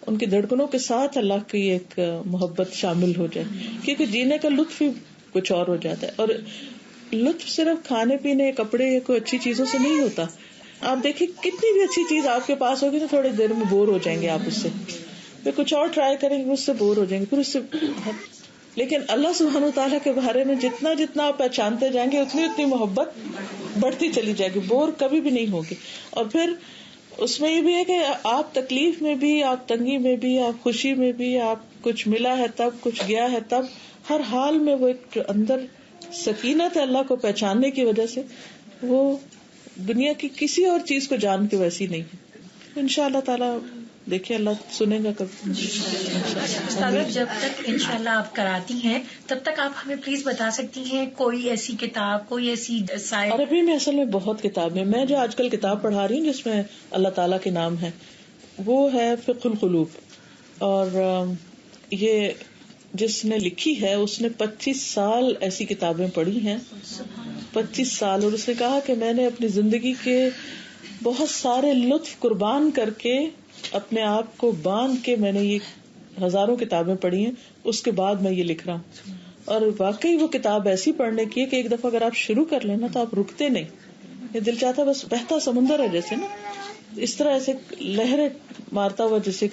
ان کی دھڑکنوں کے ساتھ اللہ کی ایک محبت شامل ہو جائے. کیونکہ جینے کا لطف ہی کچھ اور ہو جاتا ہے، اور لطف صرف کھانے پینے کپڑے یا کوئی اچھی چیزوں سے نہیں ہوتا. آپ دیکھیں کتنی بھی اچھی چیز آپ کے پاس ہوگی تو تھوڑی دیر میں بور ہو جائیں گے آپ اس سے، پھر کچھ اور ٹرائی کریں گے اس سے بور ہو جائیں گے، پھر اس سے. لیکن اللہ سبحانہ وتعالیٰ کے بارے میں جتنا جتنا آپ پہچانتے جائیں گے اتنی اتنی محبت بڑھتی چلی جائے گی، بور کبھی بھی نہیں ہوگی. اور پھر اس میں یہ بھی ہے کہ آپ تکلیف میں بھی، آپ تنگی میں بھی، آپ خوشی میں بھی، آپ کچھ ملا ہے تب، کچھ گیا ہے تب، ہر حال میں وہ ایک جو اندر سکینت ہے اللہ کو پہچاننے کی وجہ سے، وہ دنیا کی کسی اور چیز کو جان کے ویسی نہیں ہے. انشاءاللہ تعالیٰ دیکھیں اللہ سنے گا کبھی. جب تک انشاءاللہ آپ کراتی ہیں تب تک آپ ہمیں پلیز بتا سکتی ہیں کوئی ایسی کتاب، کوئی ایسی عربی میں اصل میں بہت کتابیں، میں جو آج کل کتاب پڑھا رہی ہوں جس میں اللہ تعالیٰ کے نام ہے وہ ہے فقہ القلوب، اور یہ جس نے لکھی ہے اس نے 25 سال ایسی کتابیں پڑھی ہیں، 25 سال. اور اس نے کہا کہ میں نے اپنی زندگی کے بہت سارے لطف قربان کر کے اپنے آپ کو باندھ کے میں نے یہ ہزاروں کتابیں پڑھی ہیں، اس کے بعد میں یہ لکھ رہا ہوں. اور واقعی وہ کتاب ایسی پڑھنے کی ہے کہ ایک دفعہ اگر آپ شروع کر لیں نا تو آپ رکتے نہیں. یہ دل چاہتا بس بہتا سمندر ہے جیسے نا، اس طرح ایسے لہریں مارتا ہوا جیسے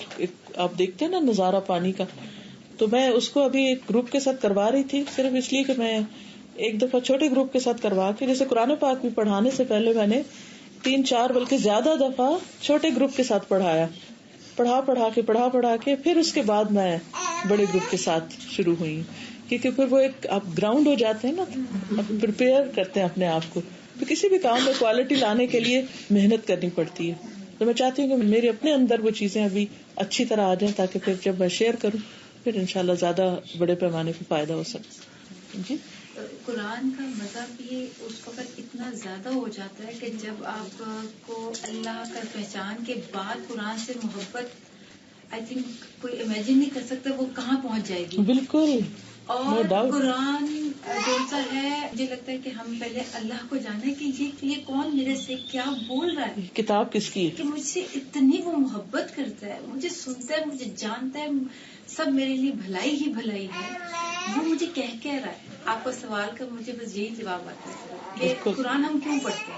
آپ دیکھتے ہیں نا نظارہ پانی کا. تو میں اس کو ابھی ایک گروپ کے ساتھ کروا رہی تھی، صرف اس لیے کہ میں ایک دفعہ چھوٹے گروپ کے ساتھ کروا کے، جیسے قرآن پاک بھی پڑھانے سے پہلے میں نے 3-4 بلکہ زیادہ دفعہ چھوٹے گروپ کے ساتھ پڑھا کے پھر اس کے بعد میں بڑے گروپ کے ساتھ شروع ہوئی. کیونکہ پھر وہ ایک آپ گراؤنڈ ہو جاتے ہیں نا، آپ پریپیئر کرتے ہیں اپنے آپ کو. تو کسی بھی کام میں کوالٹی لانے کے لیے محنت کرنی پڑتی ہے. تو میں چاہتی ہوں کہ میرے اپنے اندر وہ چیزیں ابھی اچھی طرح آ جائیں تاکہ پھر جب میں شیئر کروں پھر انشاءاللہ زیادہ بڑے پیمانے پہ فائدہ ہو سکے. جی قرآن کا مزہ بھی اس وقت اتنا زیادہ ہو جاتا ہے کہ جب آپ کو اللہ کا پہچان کے بعد قرآن سے محبت آئی تھنک کوئی امیجن نہیں کر سکتا وہ کہاں پہنچ جائے گی. بالکل. اور قرآن جیسا ہے مجھے لگتا ہے کہ ہم پہلے اللہ کو جانے کہ یہ کون میرے سے کیا بول رہا ہے، کتاب کس کی ہے، کہ مجھ سے اتنی وہ محبت کرتا ہے، مجھے سنتا ہے، مجھے جانتا ہے، سب میرے لیے بھلائی ہی بھلائی ہے. وہ مجھے کہہ رہا ہے. آپ کا سوال کا مجھے بس یہی جواب آتا ہے کہ قرآن ہم کیوں پڑھتے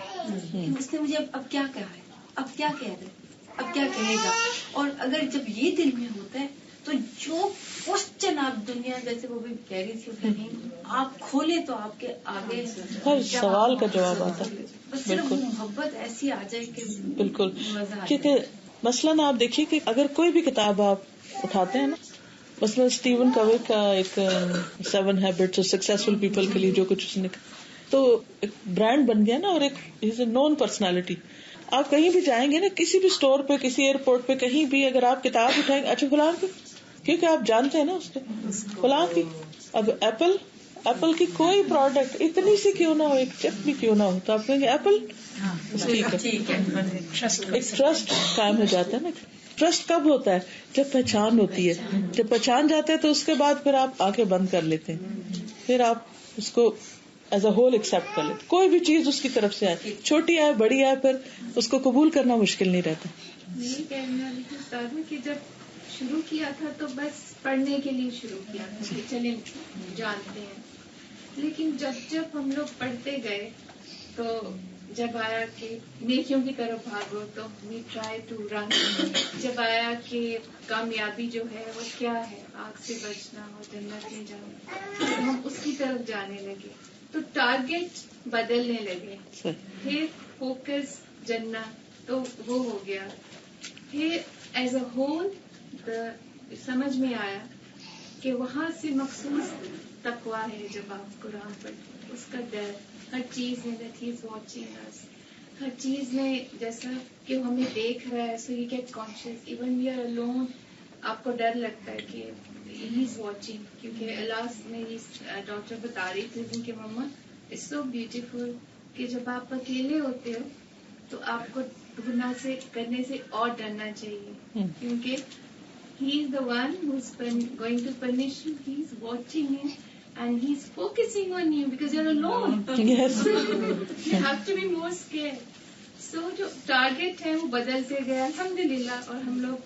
ہیں. اس نے مجھے اب کیا کہا ہے, اب کیا کہہ رہے, اب کیا کہے گا. اور اگر جب یہ دل میں ہوتا ہے تو جو کوشچن آپ دنیا, جیسے وہ بھی کہہ رہی تھی, آپ کھولے تو آپ کے آگے ہر سوال کا جواب آتا ہے. بس صرف محبت ایسی آ جائے کہ بالکل. مزہ. کیونکہ مثلاً آپ دیکھیے کہ اگر کوئی بھی کتاب آپ اٹھاتے ہیں نا, مثلا اسٹیون کوے کا ایک 7 ہیبٹس آف سکسیسفل پیپل کے لیے جو کچھ اس نے, تو ایک برانڈ بن گیا نا, اور ایک از اے نون پرسنالٹی. آپ کہیں بھی جائیں گے نا, کسی بھی اسٹور پہ, کسی ایئرپورٹ پہ, کہیں بھی اگر آپ کتاب اٹھائیں گے, اچھا فلاں کی, کیونکہ آپ جانتے ہیں نا اس کو فلاں کی. اب ایپل کی کوئی پروڈکٹ اتنی سی کیوں نہ ہو, ایک چپ بھی کیوں نہ ہو, تو آپ کہیں گے ایپل ٹھیک ہے. ایک ٹرسٹ قائم ہو جاتا ہے نا. ٹرسٹ کب ہوتا ہے؟ جب پہچان ہوتی ہے. جب پہچان جاتے ہیں تو اس کے بعد پھر آپ آنکھیں بند کر لیتے ہیں, پھر آپ اس کو ایز اے ہول ایکسپٹ کر لیتے. کوئی بھی چیز اس کی طرف سے آئے, چھوٹی آئے بڑی آئے, پھر اس کو قبول کرنا مشکل نہیں رہتا. یہی کہنا ہے کہ جب شروع کیا تھا تو بس پڑھنے کے لیے شروع کیا تھا کہ چلیں جانتے ہیں, لیکن جب ہم لوگ پڑھتے گئے تو جب آیا کہ نیکیوں کی طرف بھاگو تو وی ٹرائی ٹو رن. جب آیا کہ کامیابی جو ہے وہ کیا ہے, آگ سے بچنا ہو, جنت میں جانا, تو ہم اس کی طرف جانے لگے. تو ٹارگیٹ بدلنے لگے. پھر فوکس جنت تو وہ ہو گیا. پھر ایز اے ہول سمجھ میں آیا کہ وہاں سے مخصوص تقویٰ ہے. جب آپ قرآن پڑھتے اس کا ڈر ہر چیز میں, دیٹ ہی از واچنگ اس, ہر چیز میں, جیسا کہ ہمیں دیکھ رہا ہے, so you get conscious. Even we are alone, آپ کو ڈر لگتا ہے کہ ہی از واچنگ, کیونکہ اللہ میری ڈاکٹر بتا رہی تھی ان کے مما اٹس سو بیوٹیفل کہ جب آپ اکیلے ہوتے ہو تو آپ کو گناہ سے کرنے سے اور ڈرنا چاہیے, کیونکہ he is the one who's going to punish you. He's watching you and he's focusing on you because you're alone. Yes. You have to be more scared. So جو ٹارگیٹ ہے وہ بدلتے گئے الحمدللہ, اور ہم لوگ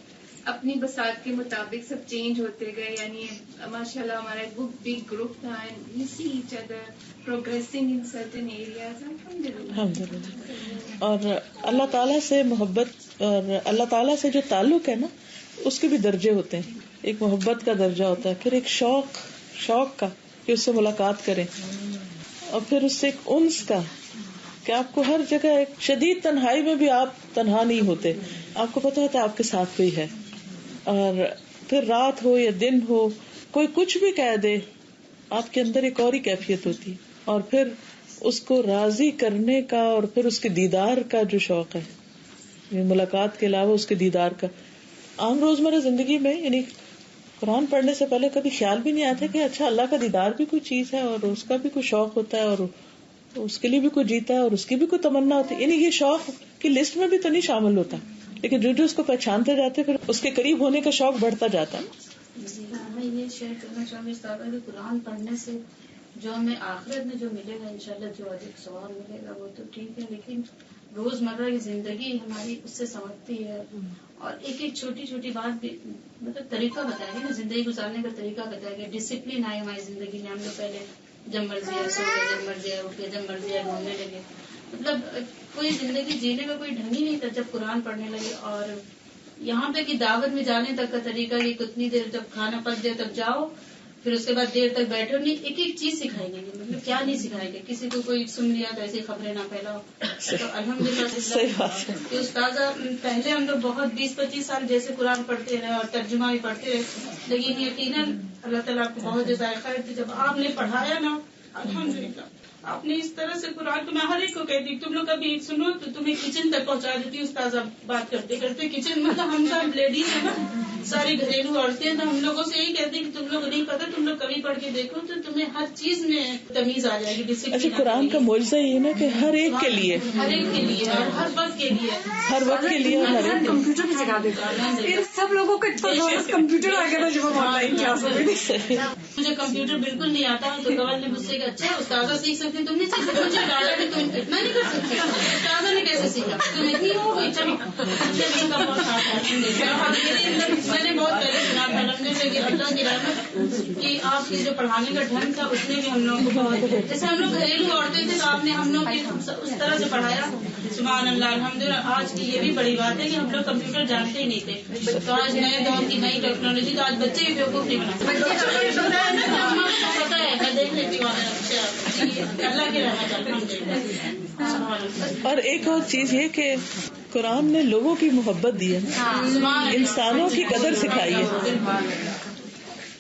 اپنی بساط کے مطابق سب چینج ہوتے گئے. یعنی ماشاء اللہ ہمارا ایک بگ گروپ تھا, and we see each other progressing in certain areas. الحمدللہ. اور اللہ تعالیٰ سے محبت اور اللہ تعالیٰ سے جو تعلق ہے نا, اس کے بھی درجے ہوتے ہیں. ایک محبت کا درجہ ہوتا ہے, پھر ایک شوق کا کہ اس سے ملاقات کریں, اور پھر اس سے ایک انس کا کہ آپ کو ہر جگہ, ایک شدید تنہائی میں بھی آپ تنہا نہیں ہوتے, آپ کو پتا ہوتا ہے آپ کے ساتھ کوئی ہے. اور پھر رات ہو یا دن ہو, کوئی کچھ بھی کہہ دے, آپ کے اندر ایک اور ہی کیفیت ہوتی ہے. اور پھر اس کو راضی کرنے کا, اور پھر اس کے دیدار کا جو شوق ہے, ملاقات کے علاوہ اس کے دیدار کا. عام روزمرہ زندگی میں یعنی قرآن پڑھنے سے پہلے کبھی خیال بھی نہیں آتا کہ اچھا اللہ کا دیدار بھی کوئی چیز ہے, اور اس کا بھی کوئی شوق ہوتا ہے, اور اس کے لیے بھی کوئی جیتا ہے, اور اس کی بھی کوئی تمنا ہوتی ہے. یعنی یہ شوق کی لسٹ میں بھی تو نہیں شامل ہوتا, لیکن جو اس کو پہچانتے جاتے پھر اس کے قریب ہونے کا شوق بڑھتا جاتا ہے. میں یہ شیئر کرنا چاہوں گی کہ قرآن پڑھنے سے جو ہمیں آخرت میں جو ملے گا, انشاءاللہ جو ادھک ثواب ملے گا وہ تو ٹھیک ہے, لیکن روزمرہ کی زندگی ہماری اس سے سمجھتی ہے, اور ایک ایک چھوٹی چھوٹی بات بھی مطلب طریقہ بتائے گا نا, زندگی گزارنے کا طریقہ بتائے گا. ڈسپلن آئے ہماری زندگی میں. ہم لوگ پہلے جب مرضی ہے سو گئے, جب مرضی ہے اٹھ گئے, جب مرضی ہے گھومنے لگے, مطلب کوئی زندگی جینے کا کوئی ڈھنگ ہی نہیں تھا جب قرآن پڑھنے لگے. اور یہاں پہ کہ دعوت میں جانے تک کا طریقہ یہ کتنی دیر, جب کھانا پک جائے تب جاؤ, پھر اس کے بعد دیر تک بیٹھو نہیں, ایک ایک چیز سکھائیں گے. مطلب کیا نہیں سکھائیں گے, کسی کو کوئی سن لیا تو ایسی خبریں نہ پھیلاؤ. تو الحمدللہ کہ استاذہ پہلے ہم لوگ بہت 20-25 سال جیسے قرآن پڑھتے رہے اور ترجمہ بھی پڑھتے رہے, لیکن یقیناً اللہ تعالیٰ آپ کو بہت جزائے خیر تھی جب آپ نے پڑھایا نا. الحمدللہ آپ نے اس طرح سے قرآن کو, میں ہر ایک کو کہتی تم لوگ کبھی سنو تو تمہیں کچن تک پہنچا دیتی ہوں. استاذہ بات کرتے کرتے کچن, مطلب ہم سب لیڈیز ہیں نا, ساری گھریلو عورتیں, تو ہم لوگوں سے یہی کہتے ہیں کہ تم لوگ نہیں پتا, تم لوگ کبھی پڑھ کے دیکھو تو تمہیں ہر چیز میں تمیز آ جائے گی. اچھا قرآن کا معجزہ یہ نا کہ ہر ایک کے لیے, ہر ایک کے لیے, اور ہر وقت کے لیے, ہر وقت کے لیے, ہر کمپیوٹر بھی سکھا دیتا ہے. سب لوگوں کو کمپیوٹر آ گیا جب ہم آن لائن کلاس میں. مجھے کمپیوٹر بالکل نہیں آتا, تو کمل نے مجھ سے کہا اچھا استاذہ سیکھ سکتی, تم نہیں سیکھ سکتی. مجھے ڈالا کہ تم اتنا نہیں کر سکتی, استاذہ نے کیسے سیکھا, تم اتنی ہو گئی. چلو میرے اندر میں نے بہت پہلے سنا تھا رکھنے سے کہ اللہ کی رحمت کہ آپ کی جو پڑھانے کا ڈھنگ تھا اس نے بھی ہم لوگوں کو بہت، جیسے ہم لوگ گھریلو عورتیں تھے تو آپ نے ہم لوگ اس طرح سے پڑھایا. سبحان اللہ الحمدللہ. آج کی یہ بھی بڑی بات ہے کہ ہم لوگ کمپیوٹر جانتے ہی نہیں تھے، تو آج نئے دور کی نئی ٹیکنالوجی تو آج بچے بھی بیوقوف نہیں بنا پتا ہے. میں دیکھ لیتی ہوں اللہ کی رحمت الحمدللہ. اور ایک اور چیز یہ کہ قرآن نے لوگوں کی محبت دی ہے، انسانوں کی قدر سکھائی ہے.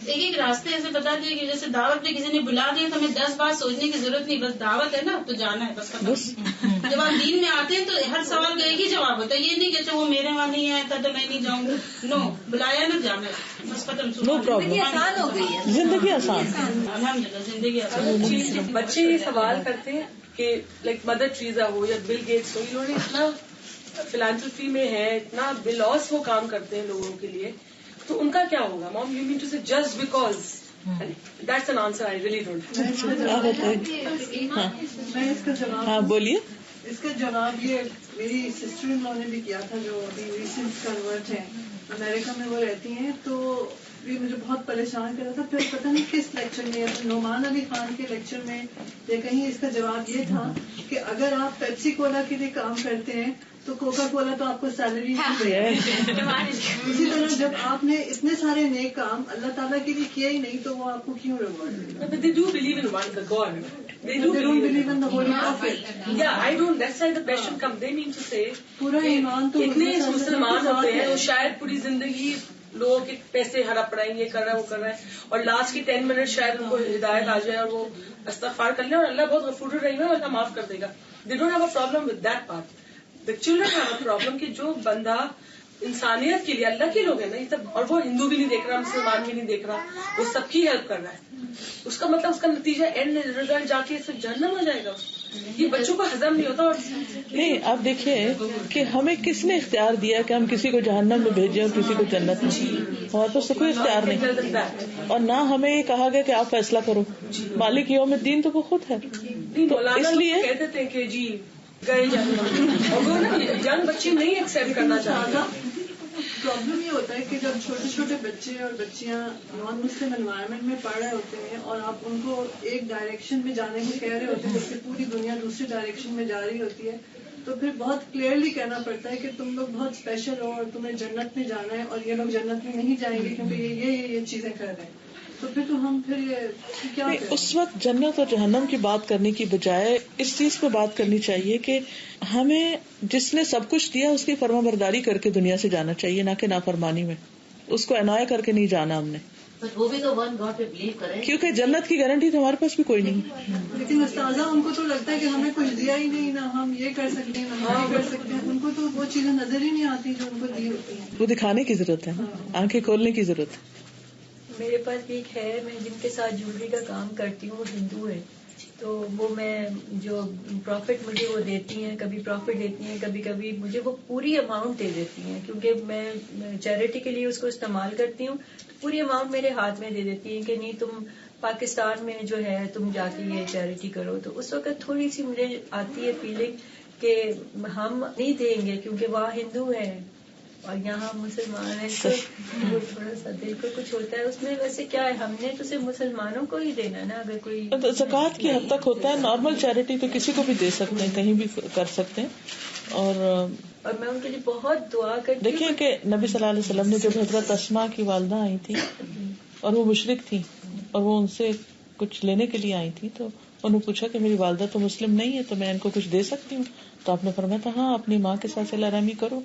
ایک راستے ایسے بتا دیے کہ جیسے دعوت پہ کسی نے بلا دیا تو ہمیں 10 بار سوچنے کی ضرورت نہیں، بس دعوت ہے نا تو جانا ہے بس. جب آپ دین میں آتے ہیں تو ہر سوال کا ایک ہی جواب ہوتا ہے، یہ نہیں کہ اچھا وہ میرے وہاں نہیں آیا تھا تو میں نہیں جاؤں گا. نو، بلایا نا جانا ہے بس ختم. No problem. آسان ہو گئی ہے زندگی آسان. الحمدللہ زندگی آسان. بچے یہ سوال کرتے ہیں کہ لائک مدر ٹریزا ہو یا بل گیٹس ہو، انہوں نے اتنا فلانتھروپی میں ہے، اتنا بلاس وہ کام کرتے ہیں لوگوں کے لیے، تو ان کا کیا ہوگا؟ مام یو مین ٹو سے just because that's an answer I really don't. میں اس کا جواب، ہاں بولیے. اس کا جواب یہ میری سسٹر ان لو نے بھی کیا تھا جو ابھی ریسنٹ کنورٹ ہیں، امریکہ میں وہ رہتی ہیں، تو یہ مجھے بہت پریشان کر رہا تھا. پھر پتہ نہیں کس لیکچر میں، نعمان علی خان کے لیکچر میں یا کہیں، اس کا جواب یہ تھا کہ اگر آپ پیپسی کولا کے لیے کام کرتے ہیں تو کوکا کولا تو آپ کو سیلری نہیں دے. اسی طرح جب آپ نے اتنے سارے نیک کام اللہ تعالیٰ کے لیے کیا ہی نہیں تو وہ آپ کو کیوں reward they? But they do believe in one God. They do believe in the Holy Prophet. Yeah, I don't. That's why the question comes. They mean to say پورا ایمان تو اتنے مسلمان ہوتے ہیں وہ شاید پوری زندگی لوگوں کے پیسے ہڑپ رہے ہیں، یہ کر رہا ہے وہ کر رہا ہے، اور لاسٹ کے 10 منٹ شاید ان کو ہدایت آ جائے اور وہ استغفار کر لیں اور اللہ بہت غفور الرحیم ہے، اللہ معاف کر دے گا. They don't have a problem with that part. The children have a problem کہ جو بندہ انسانیت کے لیے، اللہ کے لوگ ہیں نا یہ سب، اور وہ ہندو بھی نہیں دیکھ رہا، مسلمان بھی نہیں دیکھ رہا، وہ سب کی ہیلپ کر رہا ہے، اس کا مطلب اس کا نتیجہ اینڈ ریزلٹ جا کے سب جہنم ہو جائے گا. یہ بچوں کو ہضم نہیں ہوتا. اور نہیں، آپ دیکھیے کہ ہمیں کس نے اختیار دیا کہ ہم کسی کو جہنم میں بھیجیں اور کسی کو جنت میں؟ ہمارے پاس تو کوئی اختیار نہیں، اور نہ ہمیں یہ کہا گیا کہ آپ فیصلہ کرو. مالک یوم الدین تو وہ خود ہے. اس لیے کہتے تھے کہ جی گئے جہنم، اور وہ جنگ بچی نہیں ایکسپٹ کرنا چاہتا. پرابلم یہ ہوتا ہے کہ جب چھوٹے چھوٹے بچے اور بچیاں نان مسلم انوائرمنٹ میں پڑھ رہے ہوتے ہیں اور آپ ان کو ایک ڈائریکشن میں جانے کو کہہ رہے ہوتے ہیں جبکہ پوری دنیا دوسری ڈائریکشن میں جا رہی ہوتی ہے، تو پھر بہت کلیئرلی کہنا پڑتا ہے کہ تم لوگ بہت اسپیشل ہو اور تمہیں جنت میں جانا ہے، اور یہ لوگ جنت میں نہیں جائیں گے کیونکہ یہ چیزیں کر رہے ہیں. تو پھر تو ہم پھر یہ کیا کریں؟ اس وقت جنت اور جہنم کی بات کرنے کی بجائے اس چیز پہ بات کرنی چاہیے کہ ہمیں جس نے سب کچھ دیا اس کی فرما برداری کر کے دنیا سے جانا چاہیے، نہ کہ نافرمانی میں. اس کو انوائے کر کے نہیں جانا ہم نے، وہ بھی تو ون گاڈ پہ بلیو کرے، کیونکہ جنت کی گارنٹی تو ہمارے پاس بھی کوئی نہیں. لیکن استاذہ ان کو تو لگتا ہے کہ ہمیں کچھ دیا ہی نہیں، نہ ہم یہ کر سکتے ہیں نہ ہم یہ کر سکتے ہیں. ان کو تو وہ چیزیں نظر ہی نہیں آتی جو ان کو دی ہوتی ہیں. وہ دکھانے کی ضرورت ہے، آنکھیں کھولنے کی ضرورت ہے. میرے پاس ایک ہے، میں جن کے ساتھ جویلری کا کام کرتی ہوں وہ ہندو ہے، تو وہ میں جو پروفٹ مجھے وہ دیتی ہیں، کبھی پروفٹ دیتی ہیں، کبھی کبھی مجھے وہ پوری اماؤنٹ دے دیتی ہیں، کیونکہ میں چیریٹی کے لیے اس کو استعمال کرتی ہوں، تو پوری اماؤنٹ میرے ہاتھ میں دے دیتی ہیں کہ نہیں تم پاکستان میں جو ہے تم جا کے یہ چیریٹی کرو. تو اس وقت تھوڑی سی مجھے آتی ہے فیلنگ کہ ہم نہیں دیں گے کیونکہ وہاں ہندو ہیں اور یہاں مسلمان ہیں، تو وہ تھوڑا سا دل کو کچھ ہوتا ہے. اس میں ویسے کیا ہے، ہم نے تو صرف مسلمانوں کو ہی دینا نا. اگر کوئی زکوٰۃ کی حد تک ہوتا ہے، نارمل چیریٹی تو کسی کو بھی دے سکتے ہیں، کہیں بھی کر سکتے ہیں. اور میں ان کے لیے بہت دعا کرتی ہوں. دیکھیں کہ نبی صلی اللہ علیہ وسلم نے جب حضرت اسماء کی والدہ آئی تھی اور وہ مشرک تھی اور وہ ان سے کچھ لینے کے لیے آئی تھی، تو انہوں نے پوچھا کہ میری والدہ تو مسلم نہیں ہے تو میں ان کو کچھ دے سکتی ہوں؟ تو آپ نے فرمایا تھا ہاں اپنی ماں کے ساتھ صلہ رحمی کرو.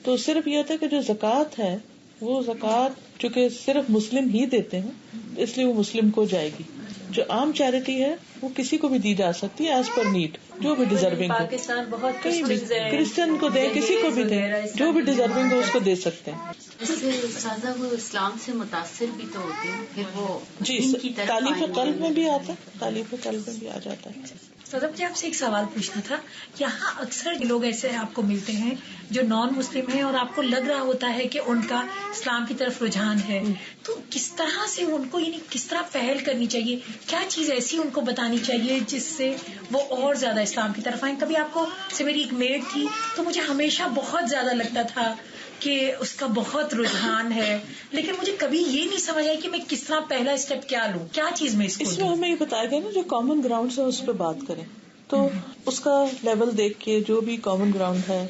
تو صرف یہ ہوتا ہے کہ جو زکوٰۃ ہے وہ زکوٰۃ چونکہ صرف مسلم ہی دیتے ہیں اس لیے وہ مسلم کو جائے گی. جو عام چیریٹی ہے وہ کسی کو بھی دی جا سکتی ہے ایز پر نیڈ، جو بھی ڈیزرونگ ہو. پاکستان بہت کرسچن کو دیں، کسی کو بھی دیں، جو بھی ڈیزرونگ ہو اس کو دے سکتے ہیں. اس سے سادہ وہ اسلام سے متاثر بھی تو ہوتے ہیں، پھر وہ جی تعلیف قلب میں بھی آتا ہے، تعلیف قلب میں بھی آ جاتا ہے. سادہ مجھے آپ سے ایک سوال پوچھنا تھا. یہاں اکثر لوگ ایسے آپ کو ملتے ہیں جو نان مسلم ہیں اور آپ کو لگ رہا ہوتا ہے کہ ان کا اسلام کی طرف رجحان ہے، تو کس طرح سے ان کو، یعنی کس طرح پہل کرنی چاہیے، کیا چیز ایسی ان کو بتانی چاہیے جس سے وہ اور زیادہ اسلام کی طرف آئیں؟ کبھی آپ کو سے میری ایک میڈ تھی تو مجھے ہمیشہ بہت زیادہ لگتا تھا کہ اس کا بہت رجحان ہے، لیکن مجھے کبھی یہ نہیں سمجھ آئی کہ میں کس طرح پہلا اسٹیپ کیا لوں، کیا چیز میں اس میں ہمیں یہ بتایا گیا نا جو کامن گراؤنڈ ہے اس پہ بات کریں، تو اس کا لیول دیکھ کے جو بھی کامن گراؤنڈ ہے،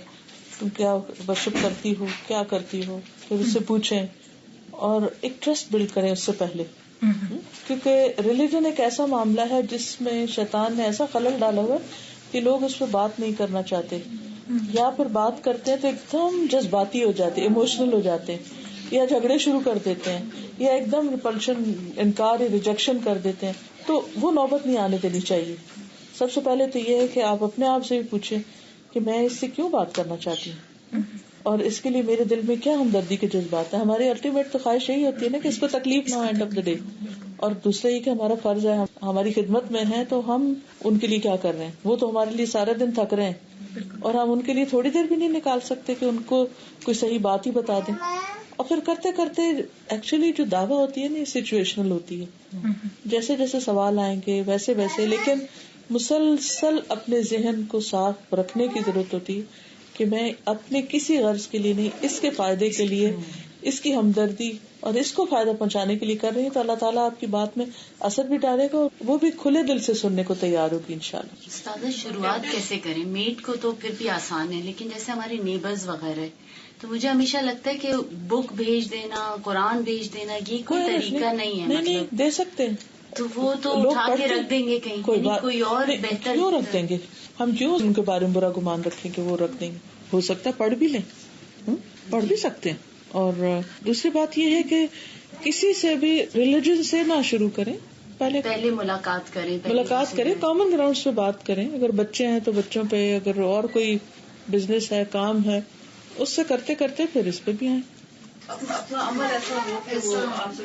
تم کیا ورشپ کرتی ہو، کیا کرتی ہو، پھر اس سے پوچھیں اور ایک ٹرسٹ بلڈ کریں اس سے پہلے، کیونکہ ریلیجن ایک ایسا معاملہ ہے جس میں شیطان نے ایسا خلل ڈالا ہوا کہ لوگ اس پہ بات نہیں کرنا چاہتے، یا پھر بات کرتے ہیں تو ایک دم جذباتی ہو جاتے، ایموشنل ہو جاتے ہیں، یا جھگڑے شروع کر دیتے ہیں، یا ایک دم ریپلشن، انکار یا ریجیکشن کر دیتے ہیں. تو وہ نوبت نہیں آنے دینی چاہیے. سب سے پہلے تو یہ ہے کہ آپ اپنے آپ سے بھی پوچھیں کہ میں اس سے کیوں بات کرنا چاہتی ہوں اور اس کے لیے میرے دل میں کیا ہمدردی کے جذبات ہیں. ہماری الٹیمیٹ تو خواہش یہی ہوتی ہے نا کہ اس کو تکلیف نہ ہو اینڈ آف دا ڈے. اور دوسرا یہ کہ ہمارا فرض ہے، ہماری خدمت میں ہے تو ہم ان کے لیے کیا کر رہے ہیں. وہ تو ہمارے لیے سارے دن تھک رہے ہیں اور ہم ان کے لیے تھوڑی دیر بھی نہیں نکال سکتے کہ ان کو کوئی صحیح بات ہی بتا دیں. اور پھر کرتے کرتے ایکچولی جو دعویٰ ہوتی ہے نا یہ سچویشنل ہوتی ہے، جیسے جیسے سوال آئیں گے ویسے ویسے، لیکن مسلسل اپنے ذہن کو صاف رکھنے کی ضرورت ہوتی ہے کہ میں اپنے کسی غرض کے لیے نہیں، اس کے فائدے کے لیے، اس کی ہمدردی اور اس کو فائدہ پہنچانے کے لیے کر رہی ہوں. تو اللہ تعالیٰ آپ کی بات میں اثر بھی ڈالے گا اور وہ بھی کھلے دل سے سننے کو تیار ہوگی انشاءاللہ. استاد شروعات کیسے کریں؟ میٹ کو تو پھر بھی آسان ہے، لیکن جیسے ہمارے نیبرز وغیرہ، تو مجھے ہمیشہ لگتا ہے کہ بک بھیج دینا، قرآن بھیج دینا، یہ کوئی طریقہ نہیں ہے. نہیں دے سکتے ہیں تو وہ تو اٹھا کے رکھ دیں گے کہیں، کوئی اور بہتر کیوں رکھ دیں گے؟ ہم کیوں ان کے بارے میں برا گمان رکھیں کہ وہ رکھ دیں گے؟ ہو سکتا ہے پڑھ بھی لیں، پڑھ بھی سکتے ہیں. اور دوسری بات یہ ہے کہ کسی سے بھی ریلیجن سے نہ شروع کریں، پہلے ملاقات کریں، کامن گراؤنڈ پہ بات کریں. اگر بچے ہیں تو بچوں پہ، اگر اور کوئی بزنس ہے، کام ہے، اس سے کرتے کرتے پھر اس پہ بھی آئیں. اپنا عمل ایسا ہو کہ وہ آپ سے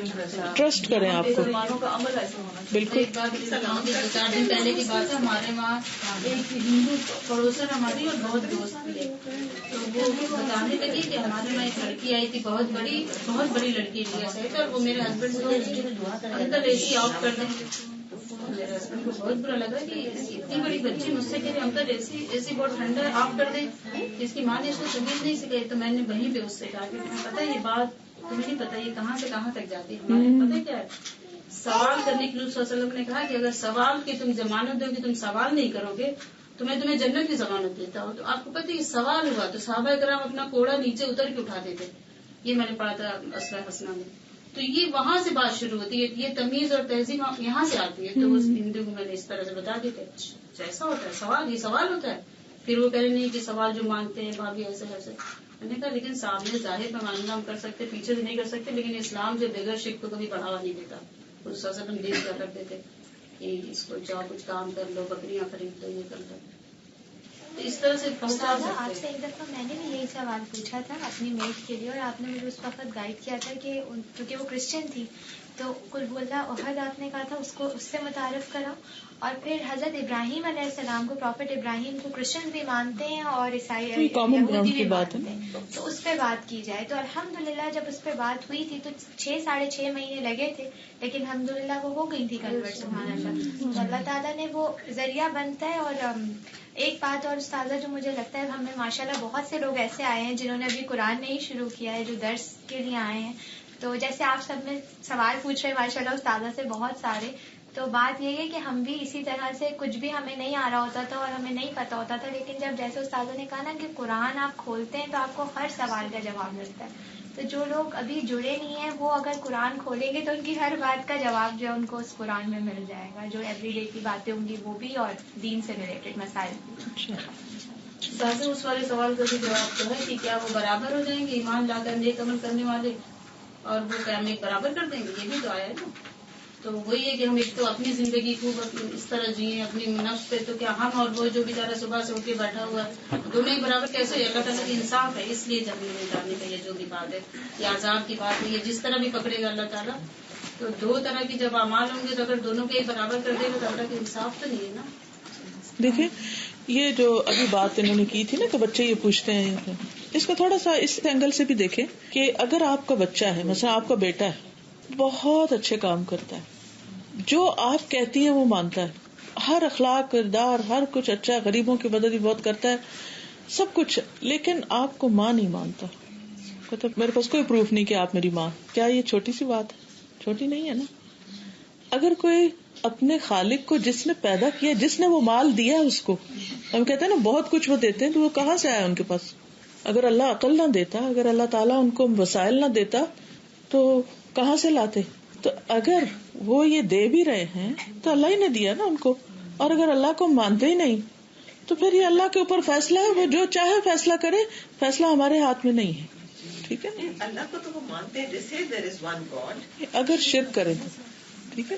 ٹرسٹ کریں آپ کو. مسلمانوں کا عمل ایسا ہونا چاہیے. بالکل. ایک بار 2-4 دن پہلے کی بات ہے، ہمارے وہاں ایک ہندو پڑوسن ہماری اور بہت دوست تھے، تو وہ بتانے لگی کہ ہمارے وہاں ایک لڑکی آئی تھی، بہت بڑی لڑکی انڈیا سے، اور وہ میرے ہسبینڈ سے اندر اے سی آف کر دیں. میرے ہسبینڈ کو بہت برا لگا کہ اتنی بڑی بچی مجھ سے کہ اندر اے سی بہت ٹھنڈا ہے، آف کر دیں. اس کی ماں نے اس کو تمیز نہیں سکھائی، تو میں نے وہیں پہ اس سے کہا کہ تمہیں پتا یہ بات، تمہیں نہیں پتا یہ کہاں سے کہاں تک جاتی ہے. ہمارے پتہ کیا ہے، سوال کرنے کے لیے صلی اللہ علیہ وسلم نے کہا کہ اگر سوال کی تم ضمانت دو کہ تم سوال نہیں کرو گے تو میں تمہیں جنت کی ضمانت دیتا ہوں. تو آپ کو پتہ یہ سوال ہوا تو صحابہ کرام اپنا کوڑا نیچے اتر کے اٹھا دیتے. یہ میں نے پڑھا تھا اسماء حسنہ میں. تو یہ وہاں سے بات شروع ہوتی ہے، یہ تمیز اور تہذیب یہاں سے آتی ہے. تو اس ہندو کو میں نے اس طرح سے بتا دیتے ایسا ہوتا ہے سوال، یہ سوال ہوتا ہے. پھر وہ کہہ رہے نہیں کہ سوال جو مانگتے ہیں بھابھی ایسے ایسے. میں نے کہا لیکن سامنے ظاہر پیمانہ ہم کر سکتے، پیچھے سے نہیں کر سکتے، لیکن اسلام جو بغیر شرک کو کبھی بڑھاوا نہیں دیتا. اس صلی اللہ علیہ وسلم دے دیا کرتے تھے کہ اس کو جاؤ کچھ کام کر لو، بکریاں خرید لو، یہ کر لو. تو اس طرح سے پہنچا سکتے. آپ سے ایک دفعہ میں نے بھی یہی سوال پوچھا تھا اپنی میٹ کے لیے، اور آپ نے مجھے اس وقت گائیڈ کیا تھا کہ کیونکہ وہ کرسچن تھی تو کل بولا احد آپ نے کہا تھا اس سے متعارف کراؤ. اور پھر حضرت ابراہیم علیہ السلام کو، پروفٹ ابراہیم کو کرسچن بھی مانتے ہیں اور عیسائی یہودی بھی مانتے ہیں، تو اس پہ بات کی جائے. تو الحمدللہ جب اس پہ بات ہوئی تھی تو 6-6.5 مہینے لگے تھے، لیکن الحمدللہ وہ ہو گئی تھی کنورٹ. سبحان اللہ. تو اللہ تعالیٰ نے وہ ذریعہ بنتا ہے. اور ایک بات اور استاذہ جو مجھے لگتا ہے ہمیں ماشاءاللہ بہت سے لوگ ایسے آئے ہیں جنہوں نے ابھی قرآن نہیں شروع کیا ہے، جو درس کے لیے آئے ہیں. تو جیسے آپ سب میں سوال پوچھ رہے ماشاءاللہ استاذہ سے بہت سارے، تو بات یہ ہے کہ ہم بھی اسی طرح سے کچھ بھی ہمیں نہیں آ رہا ہوتا تھا اور ہمیں نہیں پتا ہوتا تھا، لیکن جب جیسے استاذہ نے کہا نا کہ قرآن آپ کھولتے ہیں تو آپ کو ہر سوال کا جواب ملتا ہے. تو جو لوگ ابھی جڑے نہیں ہیں وہ اگر قرآن کھولیں گے تو ان کی ہر بات کا جواب جو ہے ان کو اس قرآن میں مل جائے گا. جو ایوری ڈے کی باتیں ہوں گی وہ بھی، اور دین سے ریلیٹڈ مسائل بھی. ساتھ اس والے سوال کا بھی جواب تو ہے کہ کیا وہ برابر ہو جائیں گے ایمان لا کر نیک عمل کرنے والے، اور وہ کیا ہمیں برابر کر دیں گے؟ یہ بھی تو آیا ہے نا. تو وہی ہے کہ ہم ایک تو اپنی زندگی کو اس طرح جیئیں اپنی نفس پہ، تو کیا ہم اور وہ جو بیچارہ صبح سے اٹھ کے بیٹھا ہوا ہے دونوں ہی برابر کیسے ہے؟ اللہ تعالیٰ کی انصاف ہے. اس لیے جب نہیں جاننے کا یہ جو بھی بات ہے، یہ عذاب کی بات نہیں ہے. جس طرح بھی پکڑے گا اللہ تعالیٰ، تو 2 طرح کی جب اعمال ہوں گے تو اگر دونوں کے ہی برابر کر دے گا تو اللہ کی انصاف تو نہیں ہے نا. دیکھیں یہ جو ابھی بات انہوں نے کی تھی نا کہ بچے یہ پوچھتے ہیں، اس کو تھوڑا سا اس اینگل سے بھی دیکھیں کہ اگر آپ کا بچہ ہے، مثلا آپ کا بیٹا ہے، بہت اچھے کام کرتا ہے، جو آپ کہتی ہیں وہ مانتا ہے، ہر اخلاق کردار ہر کچھ اچھا، غریبوں کی مدد بھی بہت کرتا ہے، سب کچھ، لیکن آپ کو ماں نہیں مانتا، کہتے میرے پاس کوئی پروف نہیں کہ آپ میری ماں. کیا یہ چھوٹی سی بات ہے؟ چھوٹی نہیں ہے نا. اگر کوئی اپنے خالق کو جس نے پیدا کیا، جس نے وہ مال دیا اس کو، ہم کہتے ہیں نا بہت کچھ وہ دیتے ہیں، تو وہ کہاں سے آیا ان کے پاس؟ اگر اللہ عقل نہ دیتا، اگر اللہ تعالیٰ ان کو وسائل نہ دیتا تو کہاں سے لاتے؟ تو اگر وہ یہ دے بھی رہے ہیں تو اللہ ہی نے دیا نا ان کو. اور اگر اللہ کو مانتے ہی نہیں تو پھر یہ اللہ کے اوپر فیصلہ ہے، وہ جو چاہے فیصلہ کرے، فیصلہ ہمارے ہاتھ میں نہیں ہے. ٹھیک ہے، اللہ کو تو وہ مانتے ہیں جیسے there is one God. اگر شرک کریں تو ٹھیک ہے.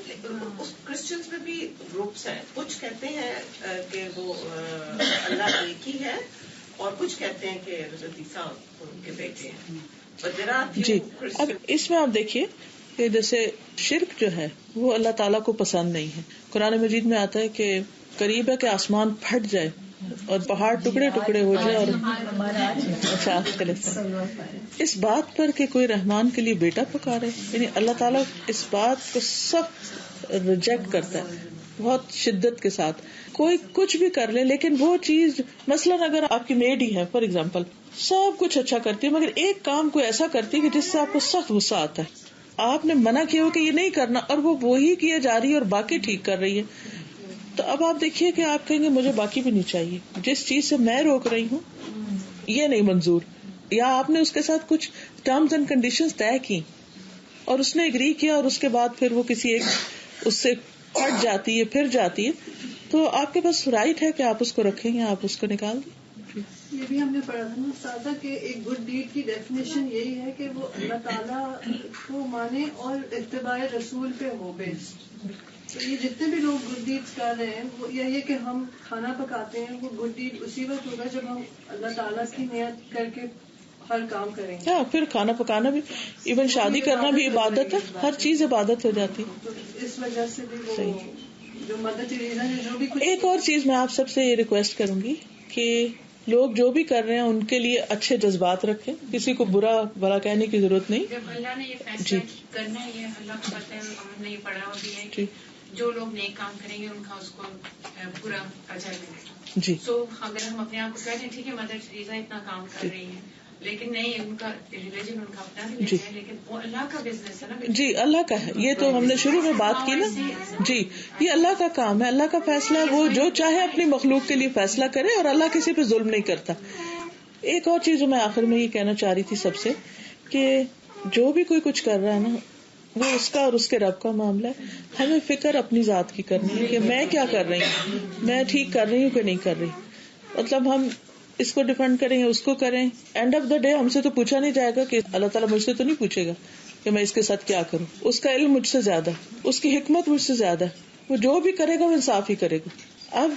کرسچنس میں بھی گروپس ہیں، کچھ کہتے ہیں کہ وہ اللہ ایک ہی ہے اور کچھ کہتے ہیں کہ حضرت عیسیٰ ان کے بیٹے ہیں. جی، اب اس میں آپ دیکھیے کہ جیسے شرک جو ہے وہ اللہ تعالیٰ کو پسند نہیں ہے. قرآن مجید میں آتا ہے کہ قریب ہے کہ آسمان پھٹ جائے اور پہاڑ ٹکڑے ٹکڑے ہو جائے. اور اس بات پر کہ کوئی رحمان کے لیے بیٹا پکارے، یعنی اللہ تعالیٰ اس بات کو سخت ریجیکٹ کرتا ہے بہت شدت کے ساتھ. کوئی کچھ بھی کر لے لیکن وہ چیز، مثلاً اگر آپ کی میڈ ہی ہے فار ایگزامپل، سب کچھ اچھا کرتی ہے مگر ایک کام کوئی ایسا کرتی ہے کہ جس سے آپ کو سخت غصہ آتا ہے، آپ نے منع کیا ہو کہ یہ نہیں کرنا اور وہ وہی کیے جا رہی ہے اور باقی ٹھیک کر رہی ہے، تو اب آپ دیکھیے کہ آپ کہیں گے مجھے باقی بھی نہیں چاہیے، جس چیز سے میں روک رہی ہوں یہ نہیں منظور. یا آپ نے اس کے ساتھ کچھ ٹرمز اینڈ کنڈیشنز طے کی اور اس نے ایگری کیا اور اس کے بعد پھر وہ کسی ایک اس سے پھٹ جاتی ہے، پھر جاتی ہے، تو آپ کے پاس رائٹ ہے کہ آپ اس کو رکھیں یا آپ اس کو نکال دیں. یہ بھی ہم نے پڑھا تھا نا سادہ کہ ایک گڈ ڈیڈ کی ڈیفینیشن یہی ہے کہ وہ اللہ تعالیٰ کو مانے اور اتباع رسول پہ ہو بیسڈ. تو یہ جتنے بھی لوگ گڈ ڈیڈز کر رہے ہیں وہ یہی ہے کہ ہم کھانا پکاتے ہیں، وہ گڈ ڈیڈ اسی وقت ہوگا جب ہم اللہ تعالیٰ کی نیت کر کے ہر کام کریں گے. پھر کھانا پکانا بھی، ایون شادی کرنا بھی عبادت ہے، ہر چیز عبادت ہو جاتی ہے. تو اس وجہ سے بھی وہ جو مدر ٹریزا نے جو بھی کچھ. ایک اور چیز میں آپ سب سے یہ ریکویسٹ کروں گی کہ لوگ جو بھی کر رہے ہیں ان کے لیے اچھے جذبات رکھیں، کسی کو برا بھلا کہنے کی ضرورت نہیں. جب اللہ نے یہ فیصلہ کرنا ہے، یہ اللہ کو پتہ ہے، ہم نے یہ پڑھا بھی ہے کہ جو لوگ نیک کام کریں گے ان کا اس کو پورا اجر ملے گا. جی، سو اگر ہم اپنے آپ کو کہتے ہیں ٹھیک ہے مدر ٹریزا اتنا کام کر رہی ہیں لیکن نہیں، ان کا ریلیجن ان کا اپنا بھی ہے لیکن وہ اللہ کا بزنس ہے نا. جی، اللہ کا ہے. یہ تو ہم نے شروع میں بات کی نا. جی، یہ اللہ کا کام ہے، اللہ کا فیصلہ ہے، وہ جو چاہے اپنی مخلوق کے لیے فیصلہ کرے اور اللہ کسی پہ ظلم نہیں کرتا. ایک اور چیز جو میں آخر میں یہ کہنا چاہ رہی تھی سب سے کہ جو بھی کوئی کچھ کر رہا ہے نا وہ اس کا اور اس کے رب کا معاملہ ہے. ہمیں فکر اپنی ذات کی کرنی ہے کہ میں کیا کر رہی ہوں، میں ٹھیک کر رہی ہوں کہ نہیں کر رہی. مطلب ہم اس کو ڈیفینڈ کریں اس کو کریں، اینڈ آف دا ڈے ہم سے تو پوچھا نہیں جائے گا کہ اللہ تعالیٰ مجھ سے تو نہیں پوچھے گا کہ میں اس کے ساتھ کیا کروں. اس کا علم مجھ سے زیادہ، اس کی حکمت مجھ سے زیادہ، وہ جو بھی کرے گا وہ انصاف ہی کرے گا. اب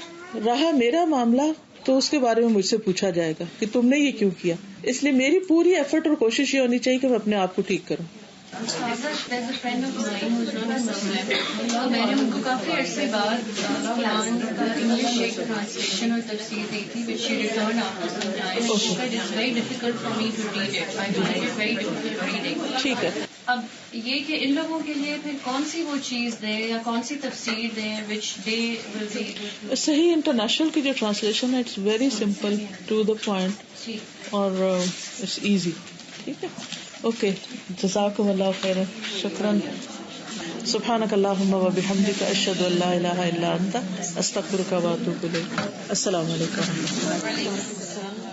رہا میرا معاملہ تو اس کے بارے میں مجھ سے پوچھا جائے گا کہ تم نے یہ کیوں کیا. اس لیے میری پوری ایفرٹ اور کوشش یہ ہونی چاہیے کہ میں اپنے آپ کو ٹھیک کروں. میں نے ان کو کافی عرصے بعد قرآن کا انگلش ایک ٹرانسلیشن اور تفسیر دی تھی which she returned after some time. She said it's very difficult for me to read it. I find it very difficult reading. ٹھیک ہے. اب یہ کہ ان لوگوں کے لیے پھر کون سی وہ چیز دے یا کون سی تفسیر دیں which they will be. صحیح انٹرنیشنل کی جو ٹرانسلیشن ہے it's very simple to the point اور اٹس ایزی. ٹھیک ہے، اوکے، جزاکم اللہ خیرا، شکراً. سبحانک اللہم و بحمدک، اشہد ان لا الہ الا انت، استغفرک و اتوب الیک. السلام علیکم.